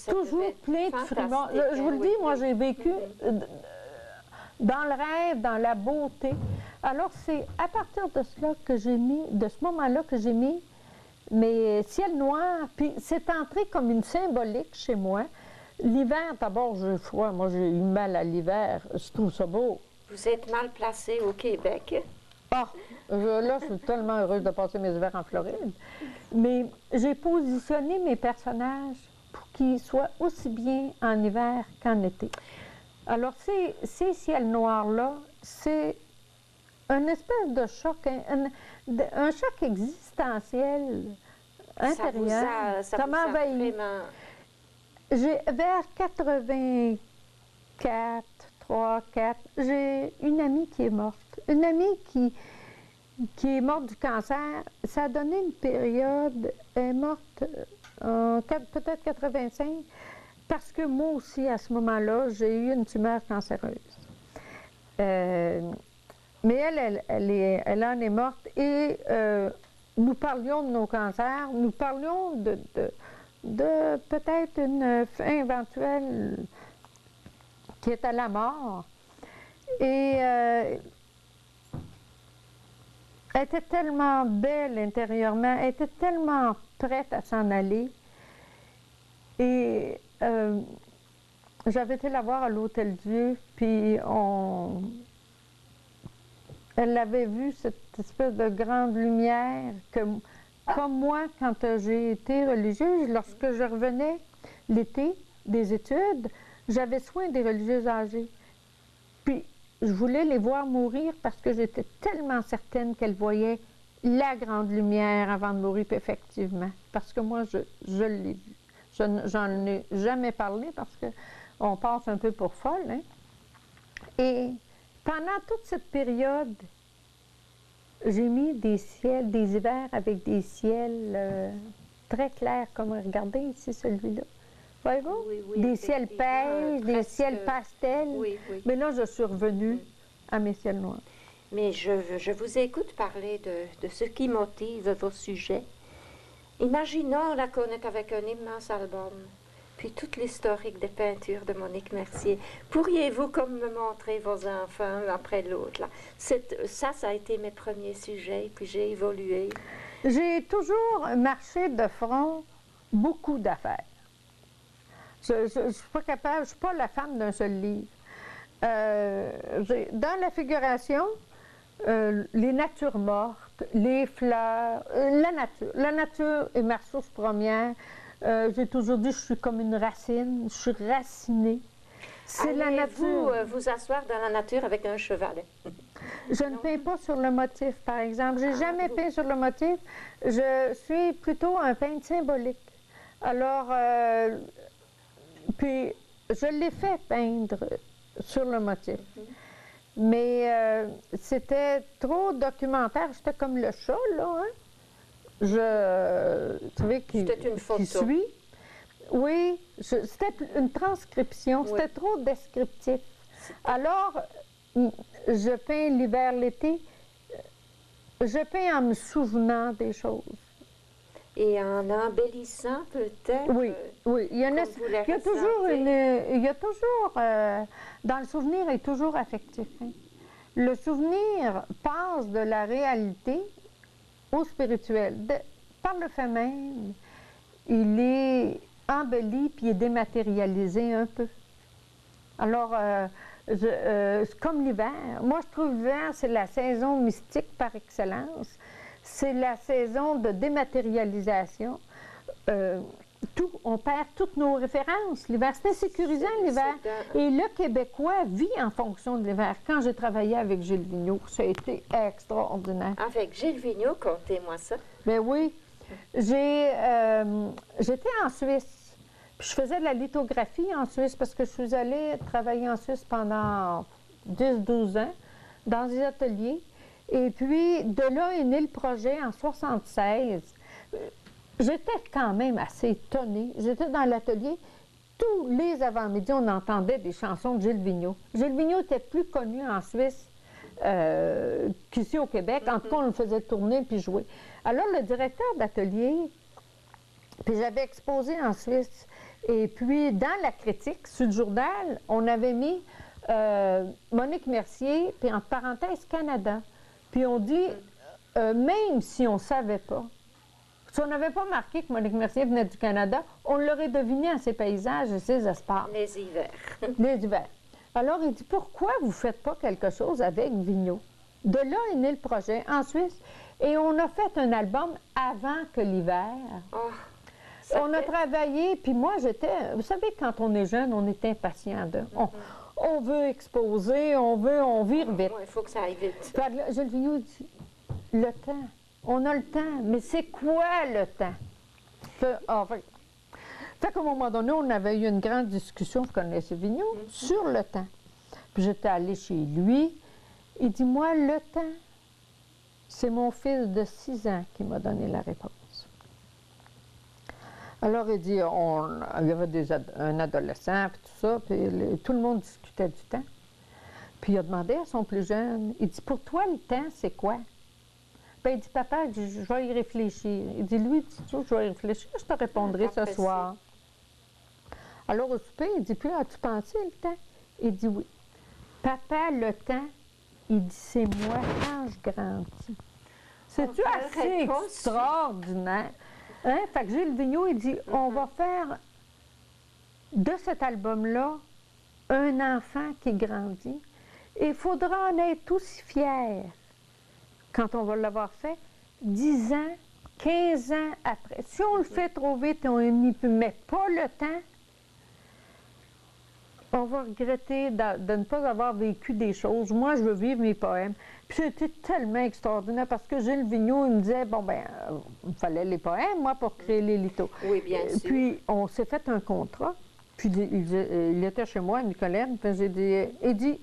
toujours plein de frimons. Je vous le dis, moi, j'ai vécu dans le rêve, dans la beauté. Alors, c'est à partir de cela que j'ai mis, de ce moment-là que j'ai mis mes ciels noirs, puis c'est entré comme une symbolique chez moi. L'hiver, d'abord, j'ai froid. Moi, j'ai eu mal à l'hiver. Je trouve ça beau. Vous êtes mal placé au Québec. Ah! Là, je suis tellement heureuse de passer mes hivers en Floride. Mais j'ai positionné mes personnages pour qu'ils soient aussi bien en hiver qu'en été. Alors, ces ciels noirs-là, c'est un espèce de choc, un choc existentiel intérieur. Ça m'a envahi. vraiment... Vers 84, 3, 4, j'ai une amie qui est morte. Une amie qui est morte du cancer. Ça a donné une période, elle est morte en peut-être 85, parce que moi aussi, à ce moment-là, j'ai eu une tumeur cancéreuse. Mais elle en est morte et nous parlions de nos cancers, nous parlions de peut-être une fin éventuelle qui est à la mort. Et elle était tellement belle intérieurement, elle était tellement prête à s'en aller. Et j'avais été la voir à l'Hôtel-Dieu, puis elle avait vu cette espèce de grande lumière que, comme moi, quand j'ai été religieuse, lorsque je revenais l'été des études, j'avais soin des religieuses âgées. Puis je voulais les voir mourir parce que j'étais tellement certaine qu'elles voyaient la grande lumière avant de mourir, puis effectivement. Parce que moi, je l'ai vu. J'en ai jamais parlé parce qu'on passe un peu pour folle, hein? Et pendant toute cette période, j'ai mis des ciels, des hivers avec des ciels très clairs, comme regardez ici celui-là. Voyez-vous? Oui, oui, des ciels beige, des ciels pastels. Oui, oui. Mais là, je suis revenue à mes ciels noirs. Mais je vous écoute parler de ce qui motive vos sujets. Imaginons là qu'on est avec un immense album, puis toute l'historique des peintures de Monique Mercier. Pourriez-vous comme me montrer vos enfants un après l'autre là? Ça a été mes premiers sujets, puis j'ai évolué. J'ai toujours marché de front beaucoup d'affaires. Je ne suis pas capable, je ne suis pas la femme d'un seul livre. Dans la figuration, les natures mortes, les fleurs, la nature est ma source première. J'ai toujours dit, je suis comme une racine, je suis racinée. C'est la nature. Vous asseoir dans la nature avec un cheval? Je ne peins pas sur le motif, par exemple. Je n'ai jamais peint sur le motif. Je suis plutôt un peintre symbolique. Alors, puis, je l'ai fait peindre sur le motif. Mais c'était trop documentaire. J'étais comme le chat, là, hein? Vous savez, c'était une photo. Qui suit. Oui, c'était une transcription. Oui. C'était trop descriptif. Alors, je peins l'hiver, l'été. Je peins en me souvenant des choses. Et en embellissant peut-être. Oui, oui. Il y a toujours dans le souvenir, il est toujours affectif. Hein. Le souvenir passe de la réalité au spirituel. Par le fait même, il est embelli puis il est dématérialisé un peu. Alors, c'est comme l'hiver. Moi, je trouve l'hiver, c'est la saison mystique par excellence. C'est la saison de dématérialisation. On perd toutes nos références. L'hiver, c'est insécurisant, l'hiver. Et le Québécois vit en fonction de l'hiver. Quand j'ai travaillé avec Gilles Vigneault, ça a été extraordinaire. Avec Gilles Vigneault, contez-moi ça. Ben oui. J'étais en Suisse. Puis je faisais de la lithographie en Suisse parce que je suis allée travailler en Suisse pendant 10-12 ans dans des ateliers. Et puis, de là est né le projet en 1976. J'étais quand même assez étonnée. J'étais dans l'atelier. Tous les avant-midi, on entendait des chansons de Gilles Vigneault. Gilles Vigneault était plus connu en Suisse qu'ici au Québec. En tout cas, on le faisait tourner puis jouer. Alors, le directeur d'atelier, puis j'avais exposé en Suisse. Et puis, dans la critique, sur le journal, on avait mis Monique Mercier, puis entre parenthèses, Canada. Puis on dit, même si on ne savait pas, si on n'avait pas marqué que Monique Mercier venait du Canada, on l'aurait deviné à ses paysages et ses espaces. Les hivers. Les hivers. Alors, il dit, pourquoi vous ne faites pas quelque chose avec Vigneault? De là est né le projet en Suisse. Et on a fait un album avant que l'hiver. Oh, on a travaillé, puis moi, j'étais... Vous savez, quand on est jeune, on est impatient de... on veut exposer, on vire vite. Il faut que ça aille vite. Fait que là, Gilles Vigneault dit, le temps, on a le temps, mais c'est quoi le temps? Fait qu'à un moment donné, on avait eu une grande discussion, vous connaissez Vigneault, sur le temps. Puis j'étais allée chez lui, il dit, moi, le temps, c'est mon fils de 6 ans qui m'a donné la réponse. Alors, il dit, il y avait un adolescent, puis tout ça, puis tout le monde discutait du temps. Puis il a demandé à son plus jeune, il dit, pour toi, le temps, c'est quoi? Ben, il dit, papa, je vais y réfléchir. Il dit, lui, je vais y réfléchir, je te répondrai ce soir. Alors, au souper, il dit, puis as-tu pensé le temps? Il dit, oui. Papa, le temps, il dit, c'est moi quand je grandis. C'est-tu assez extraordinaire? Hein? Fait que Gilles Vigneault, il dit, on va faire de cet album-là un enfant qui grandit. Et il faudra en être aussi fier quand on va l'avoir fait 10 ans, 15 ans après. Si on le fait trop vite et on n'y met pas le temps, on va regretter de ne pas avoir vécu des choses. Moi, je veux vivre mes poèmes. Puis c'était tellement extraordinaire parce que Gilles Vigneault, il me disait, bon, ben, il fallait les poèmes, moi, pour créer les lithos. Oui, bien sûr. Puis on s'est fait un contrat. Puis il était chez moi, Nicolas, puis j'ai dit, il dit,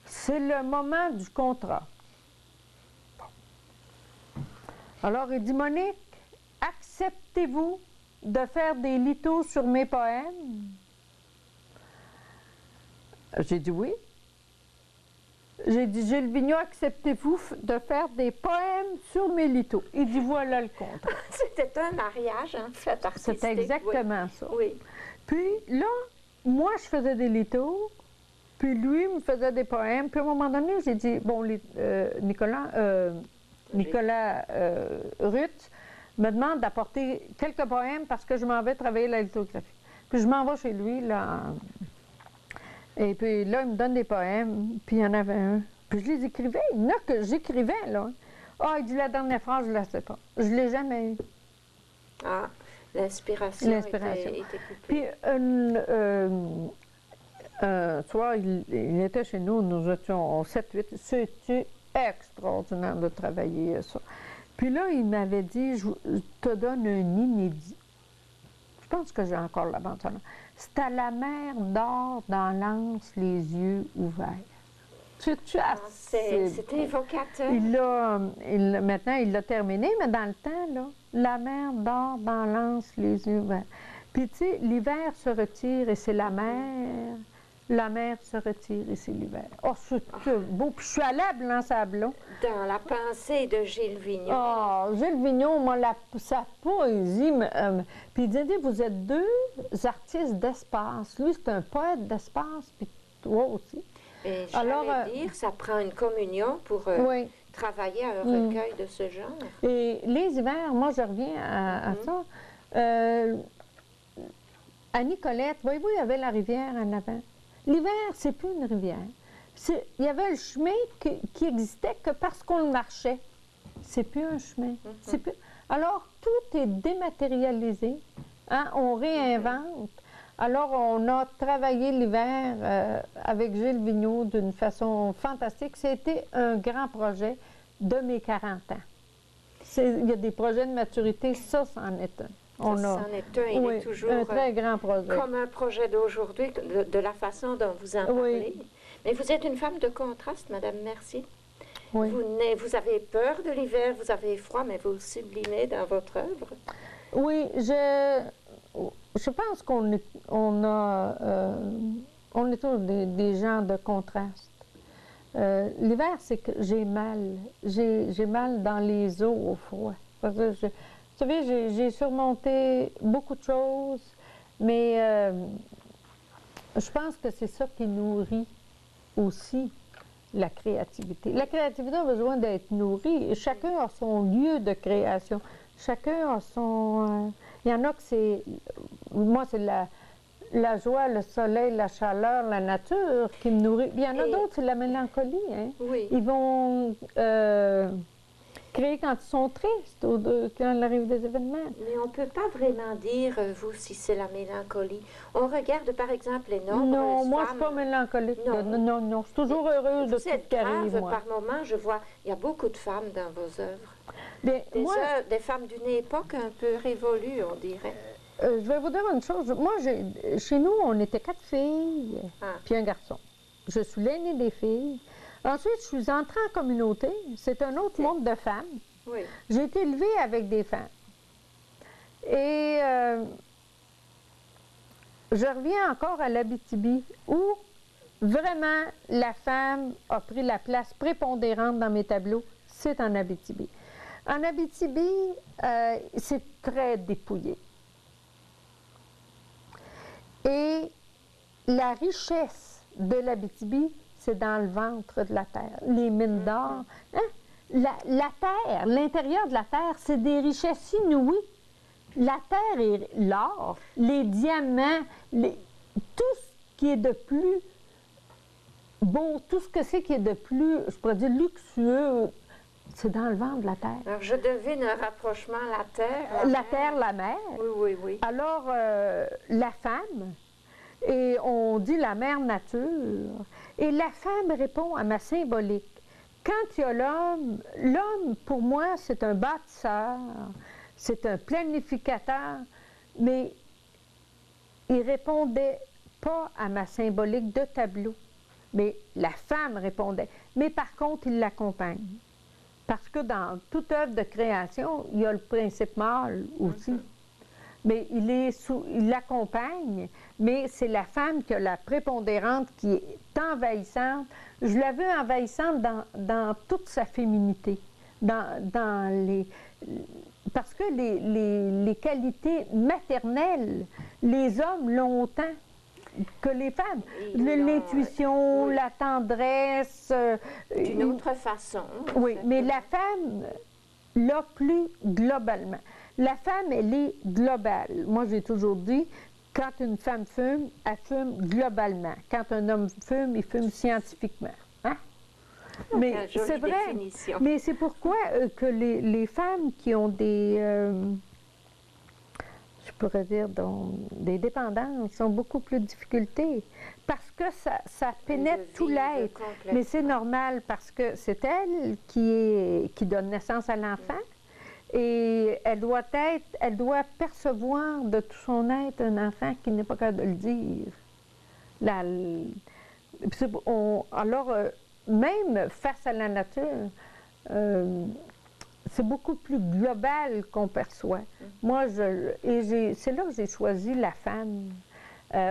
c'est le moment du contrat. Alors, il dit, Monique, acceptez-vous de faire des lithos sur mes poèmes? J'ai dit oui. J'ai dit, Gilles Vigneault, acceptez-vous de faire des poèmes sur mes lithos? Il dit, voilà le contrat. C'était un mariage, en fait, artistique. C'était exactement ça. Oui. Puis là, moi, je faisais des lithos, puis lui me faisait des poèmes. Puis à un moment donné, j'ai dit, bon, Nicolas Ruth me demande d'apporter quelques poèmes parce que je m'en vais travailler la lithographie. Puis je m'en vais chez lui, là. Et puis là, il me donne des poèmes, puis il y en avait un. Puis je les écrivais. Il y en a que j'écrivais, là. Ah, il dit la dernière phrase, je ne la sais pas. Je ne l'ai jamais eu. Ah, l'inspiration était coupée. Puis un soir, il était chez nous, nous étions 7-8. C'était extraordinaire de travailler ça. Puis là, il m'avait dit, je te donne un inédit. Je pense que j'ai encore la bande sonore. C'est à la mer dort dans l'anse, les yeux ouverts. C'est évocateur. Maintenant, il l'a terminé, mais dans le temps, là, la mer dort dans l'anse, les yeux ouverts. Puis, tu sais, l'hiver se retire et c'est la mer. La mer se retire et c'est l'hiver. Oh, c'est beau. Puis je suis allée à Blanc-Sablon. Dans la pensée de Gilles Vigneault. Oh, Gilles Vigneault, moi, sa poésie. Puis il dit, vous êtes deux artistes d'espace. Lui, c'est un poète d'espace, puis toi aussi. Et j'allais dire, ça prend une communion pour travailler à un recueil de ce genre. Et les hivers, moi, je reviens à ça. À Nicolette, voyez-vous, il y avait la rivière en avant. L'hiver, c'est plus une rivière. Il y avait le chemin qui existait que parce qu'on le marchait. C'est plus un chemin. Plus... Alors, tout est dématérialisé. Hein? On réinvente. Alors, on a travaillé l'hiver avec Gilles Vigneault d'une façon fantastique. C'était un grand projet de mes 40 ans. Il y a des projets de maturité, ça, c'en est un. C'en est un, il est toujours un très grand projet. Comme un projet d'aujourd'hui, de la façon dont vous en parlez. Mais vous êtes une femme de contraste, Madame Mercier. Oui. Vous avez peur de l'hiver, vous avez froid, mais vous sublimez dans votre œuvre. Oui, je pense qu'on est tous des gens de contraste. L'hiver, c'est que j'ai mal. J'ai mal dans les os au froid. Parce que vous savez, j'ai surmonté beaucoup de choses, mais je pense que c'est ça qui nourrit aussi la créativité. La créativité a besoin d'être nourrie. Et chacun a son lieu de création. Chacun a son... il y en a que c'est... Moi, c'est la joie, le soleil, la chaleur, la nature qui me nourrit. Il y en a d'autres, c'est la mélancolie. Hein? Oui. Ils vont... créer quand ils sont tristes ou quand il arrive des événements. Mais on ne peut pas vraiment dire, vous, si c'est la mélancolie. On regarde, par exemple, les nombreuses Non, moi, je femmes. ne suis pas mélancolique. Non. Non, non, je suis toujours heureuse de Vous tout êtes ce qui arrive, grave, moi. par moment, je vois, il y a beaucoup de femmes dans vos œuvres. Bien, moi, Des femmes d'une époque un peu révolue, on dirait. je vais vous dire une chose. Moi, chez nous, on était 4 filles, puis un garçon. Je suis l'aînée des filles. Ensuite, je suis entrée en communauté. C'est un autre monde de femmes. Oui. J'ai été élevée avec des femmes. Et je reviens encore à l'Abitibi, où vraiment la femme a pris la place prépondérante dans mes tableaux. C'est en Abitibi. En Abitibi, c'est très dépouillé. Et la richesse de l'Abitibi, c'est dans le ventre de la terre. Les mines d'or. Hein? La terre, l'intérieur de la terre, c'est des richesses inouïes. La terre et l'or, les diamants, tout ce qui est de plus beau, tout ce que c'est qui est de plus, je pourrais dire, luxueux, c'est dans le ventre de la terre. Alors, je devine un rapprochement la terre. La terre, la mer. Oui, oui, oui. Alors, la femme, et on dit la mère nature, et la femme répond à ma symbolique. Quand il y a l'homme, pour moi, c'est un bâtisseur, c'est un planificateur, mais il ne répondait pas à ma symbolique de tableau. Mais la femme répondait. Mais par contre, il l'accompagne. Parce que dans toute œuvre de création, il y a le principe mâle aussi. Mais il l'accompagne, mais c'est la femme qui a la prépondérante, qui est envahissante. Je la veux envahissante dans toute sa féminité, parce que les qualités maternelles, les hommes l'ont autant que les femmes. L'intuition, la tendresse. D'une autre façon. Oui, mais la femme l'a plus globalement. La femme, elle est globale. Moi, j'ai toujours dit, quand une femme fume, elle fume globalement. Quand un homme fume, il fume scientifiquement. Hein? Mais c'est vrai. Définition. Mais c'est pourquoi que les femmes qui ont des, je pourrais dire, des dépendances ont beaucoup plus de difficultés. Parce que ça pénètre tout l'être. Mais c'est normal parce que c'est elle qui donne naissance à l'enfant. Et elle doit percevoir de tout son être un enfant qui n'est pas capable de le dire. Alors, même face à la nature, c'est beaucoup plus global qu'on perçoit. Moi, c'est là que j'ai choisi la femme.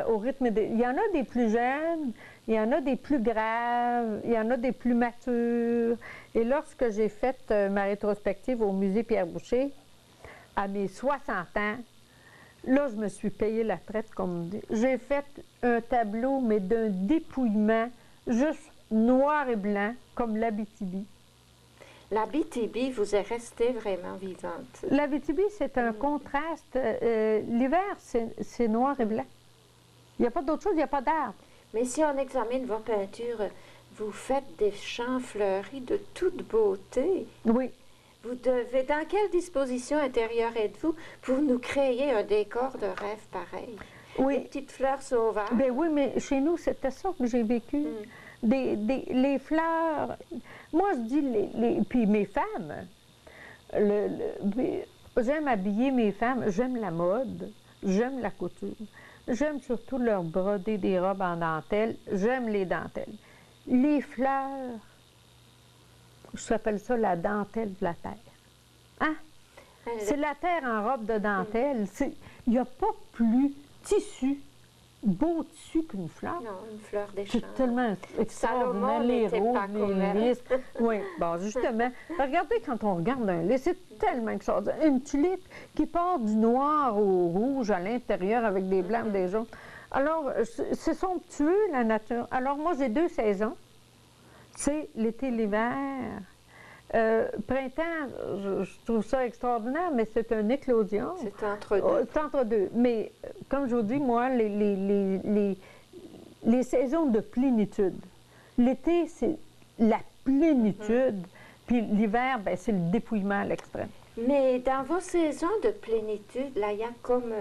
Au rythme il y en a des plus jeunes, il y en a des plus graves, il y en a des plus matures. Et lorsque j'ai fait ma rétrospective au musée Pierre-Boucher, à mes 60 ans, là, je me suis payé la traite, comme on dit. J'ai fait un tableau, mais d'un dépouillement, juste noir et blanc, comme l'Abitibi. L'Abitibi vous est restée vraiment vivante. L'Abitibi, c'est un contraste. L'hiver, c'est noir et blanc. Il n'y a pas d'autre chose, il n'y a pas d'arbres. Mais si on examine vos peintures, vous faites des champs fleuris de toute beauté. Oui. Vous devez, dans quelle disposition intérieure êtes-vous pour nous créer un décor de rêve pareil? Oui. Des petites fleurs sauvages. Ben oui, mais chez nous, c'était ça que j'ai vécu. Les fleurs. Moi, je dis, puis mes femmes, j'aime habiller mes femmes, j'aime la mode, j'aime la couture. J'aime surtout leur broder des robes en dentelle. J'aime les dentelles. Les fleurs, j'appelle ça la dentelle de la terre. Hein? C'est la terre en robe de dentelle. Il n'y a pas plus beau tissu qu'une fleur. Non, une fleur des champs. C'est tellement extraordinaire, les roses, les lys. Oui, bon, justement, regardez quand on regarde un lys, c'est tellement extraordinaire. Une tulipe qui part du noir au rouge à l'intérieur avec des blancs, des jaunes. Alors, c'est somptueux, la nature. Alors, moi, j'ai 2 saisons. C'est l'été et l'hiver. Printemps, je trouve ça extraordinaire, mais c'est une éclosion. C'est entre deux. C'est entre deux. Mais, comme je vous dis, moi, les saisons de plénitude. L'été, c'est la plénitude. Puis l'hiver, ben, c'est le dépouillement à l'extrême. Mais dans vos saisons de plénitude, là, il y a comme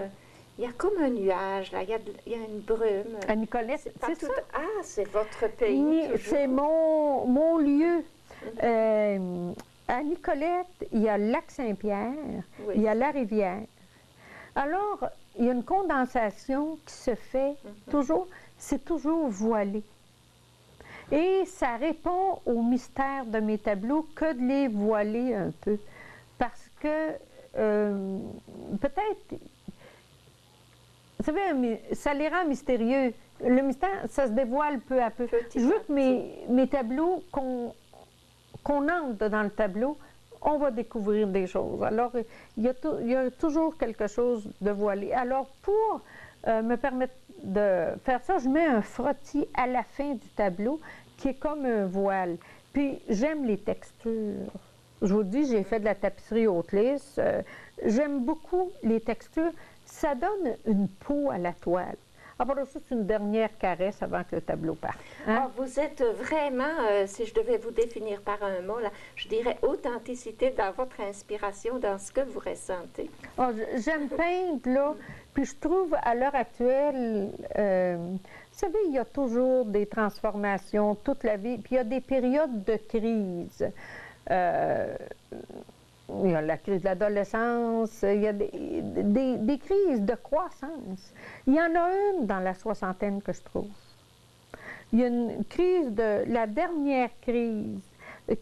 un nuage, là, il y a une brume. À Nicolette, c'est ça. Ah, c'est votre pays. Oui, c'est mon lieu. À Nicolette, il y a le lac Saint-Pierre, Oui. il y a la rivière. Alors, il y a une condensation qui se fait toujours, c'est toujours voilé. Et ça répond au mystère de mes tableaux que de les voiler un peu. Parce que peut-être, vous savez, ça les rend mystérieux. Le mystère, ça se dévoile peu à peu. Je veux que mes tableaux, qu'on entre dans le tableau, on va découvrir des choses. Alors, il y a toujours quelque chose de voilé. Alors, pour me permettre de faire ça, je mets un frottis à la fin du tableau qui est comme un voile. Puis, j'aime les textures. Je vous dis, j'ai fait de la tapisserie haute lisse. J'aime beaucoup les textures. Ça donne une peau à la toile. Alors, ça, c'est une dernière caresse avant que le tableau parte. Hein? Oh, vous êtes vraiment, si je devais vous définir par un mot, là, je dirais authenticité dans votre inspiration, dans ce que vous ressentez. Oh, j'aime peindre, là, puis je trouve à l'heure actuelle, vous savez, il y a toujours des transformations toute la vie, puis il y a des périodes de crise. Il y a la crise de l'adolescence, il y a des crises de croissance. Il y en a une dans la soixantaine que je trouve. Il y a une crise la dernière crise,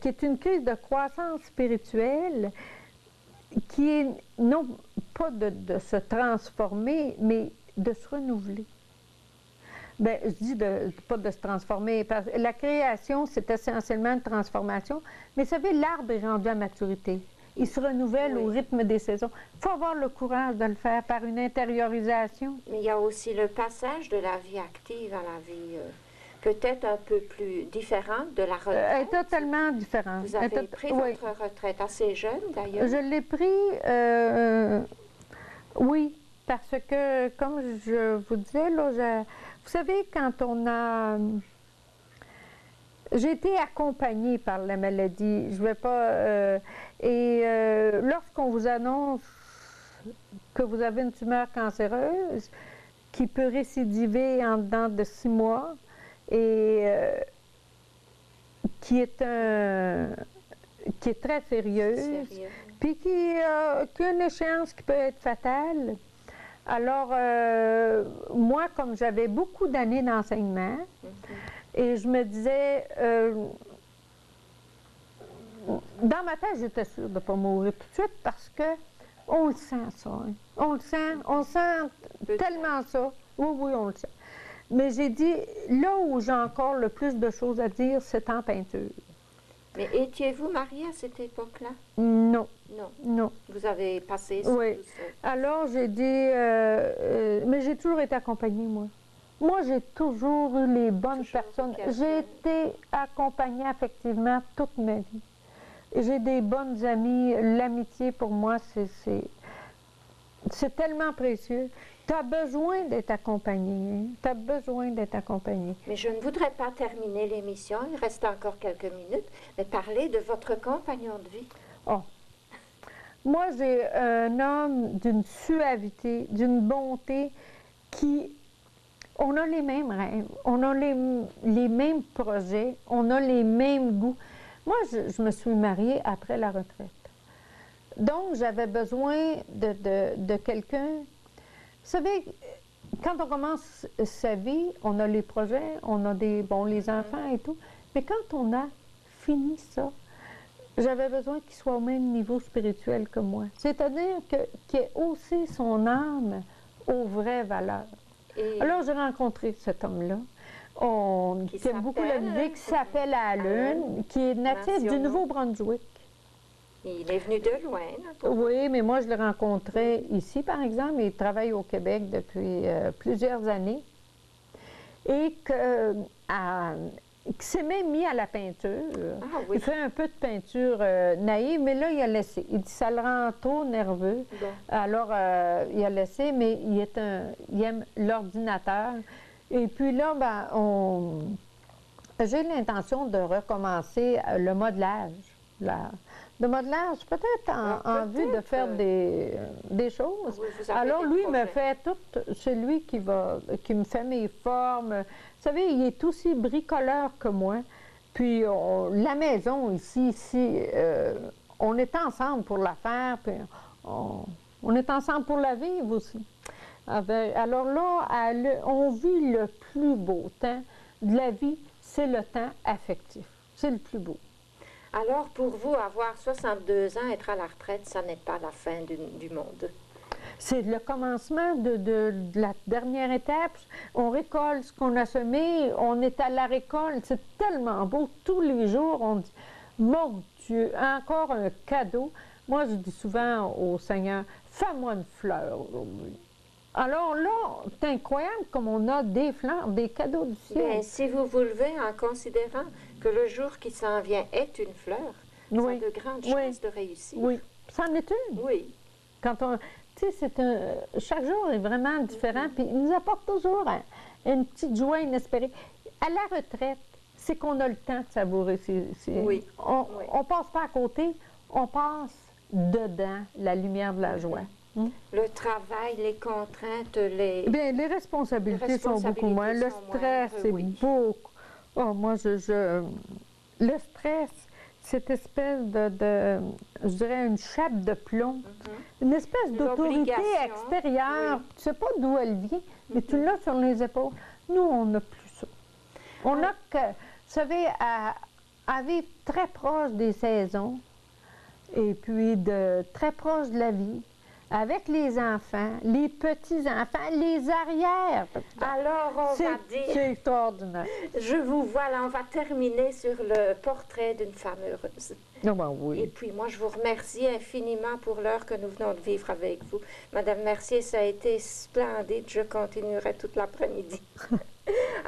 qui est une crise de croissance spirituelle, qui est non pas de se transformer, mais de se renouveler. Bien, je dis pas de se transformer. Parce que la création, c'est essentiellement une transformation. Mais vous savez, l'arbre est rendu à maturité. Il se renouvelle au rythme des saisons. Il faut avoir le courage de le faire par une intériorisation. Mais il y a aussi le passage de la vie active à la vie peut-être un peu plus différente de la retraite. Elle est totalement différente. Vous avez pris votre retraite assez jeune, d'ailleurs. Je l'ai pris, oui, parce que, comme je vous disais, là, vous savez, quand on a... J'ai été accompagnée par la maladie. Je ne vais pas... lorsqu'on vous annonce que vous avez une tumeur cancéreuse qui peut récidiver en dedans de 6 mois et qui est très sérieuse, puis qui a une échéance qui peut être fatale. Alors, moi, comme j'avais beaucoup d'années d'enseignement, et je me disais, dans ma tête, j'étais sûre de ne pas mourir tout de suite parce qu'on le sent, ça. Hein. On sent tellement ça. Oui, on le sent. Mais j'ai dit, là où j'ai encore le plus de choses à dire, c'est en peinture. Mais étiez-vous mariée à cette époque-là? Non. Non. Vous avez passé ça? Oui. Tout ça. Alors, j'ai dit, mais j'ai toujours été accompagnée, moi. Moi, j'ai toujours eu les bonnes personnes. J'ai été accompagnée affectivement toute ma vie. J'ai des bonnes amies. L'amitié, pour moi, c'est tellement précieux. Tu as besoin d'être accompagné. Tu as besoin d'être accompagné. Mais je ne voudrais pas terminer l'émission. Il reste encore quelques minutes. Mais parler de votre compagnon de vie. Oh. Moi, j'ai un homme d'une suavité, d'une bonté qui... On a les mêmes rêves, on a les mêmes projets, on a les mêmes goûts. Moi, je me suis mariée après la retraite. Donc, j'avais besoin de quelqu'un. Vous savez, quand on commence sa vie, on a les projets, on a les enfants et tout. Mais quand on a fini ça, j'avais besoin qu'il soit au même niveau spirituel que moi. C'est-à-dire qu'il ait haussé son âme aux vraies valeurs. Alors, j'ai rencontré cet homme-là, qui aime beaucoup la musique, qui s'appelle Alun, qui est natif du Nouveau-Brunswick. Il est venu de loin. Là, oui, mais moi, je l'ai rencontré ici, par exemple. Il travaille au Québec depuis plusieurs années. Et qui s'est même mis à la peinture. Ah, oui. Il fait un peu de peinture naïve, mais là, il a laissé. Il dit ça le rend trop nerveux. Bon. Alors, il a laissé, mais il aime l'ordinateur. Et puis là, j'ai l'intention de recommencer le modelage. de modelage, peut-être en vue de faire des choses. Oui, vous avez Alors des lui projets. me fait tout, c'est lui qui me fait mes formes. Vous savez, il est aussi bricoleur que moi. Puis la maison ici, on est ensemble pour la faire, puis on est ensemble pour la vivre aussi. Alors là, on vit le plus beau temps de la vie, c'est le temps affectif. C'est le plus beau. Alors, pour vous, avoir 62 ans, être à la retraite, ça n'est pas la fin du monde. C'est le commencement de la dernière étape. On récolte ce qu'on a semé, on est à la récolte. C'est tellement beau. Tous les jours, on dit, mon Dieu, encore un cadeau. Moi, je dis souvent au Seigneur, fais-moi une fleur aujourd'hui. Alors là, c'est incroyable comme on a des fleurs, des cadeaux du ciel. Bien, si vous vous levez en considérant que le jour qui s'en vient est une fleur, ça a de grandes chances de réussir. Oui, c'en est une. Oui. Quand on, tu sais, chaque jour est vraiment différent, puis il nous apporte toujours une petite joie inespérée. À la retraite, c'est qu'on a le temps de savourer. Oui. On ne passe pas à côté, on passe dedans la lumière de la joie. Le travail, les contraintes, Bien, les responsabilités sont beaucoup moins. Le stress, c'est beaucoup. Oh, moi, le stress, cette espèce je dirais, une chape de plomb, une espèce d'autorité extérieure. Tu ne sais pas d'où elle vient, mais tu l'as sur les épaules. Nous, on n'a plus ça. On a que, vous savez, à vivre très proche des saisons et puis très proche de la vie, avec les enfants, les petits-enfants, les arrières. Alors, on va dire... C'est extraordinaire. Je vous vois, là, on va terminer sur le portrait d'une femme heureuse. Non, ben oui. Et puis, moi, je vous remercie infiniment pour l'heure que nous venons de vivre avec vous. Madame Mercier, ça a été splendide. Je continuerai toute l'après-midi.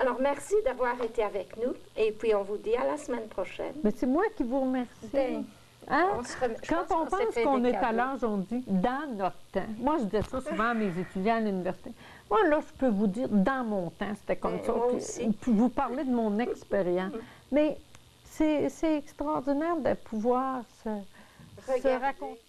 Alors, merci d'avoir été avec nous. Et puis, on vous dit à la semaine prochaine. Mais c'est moi qui vous remercie. Ben, hein? Quand on pense qu'on est à l'âge, on dit dans notre temps. Moi, je dis ça souvent à mes étudiants à l'université. Moi, là, je peux vous dire, dans mon temps, c'était comme ça. Moi aussi. Puis vous parler de mon expérience. Mais c'est extraordinaire de pouvoir se raconter.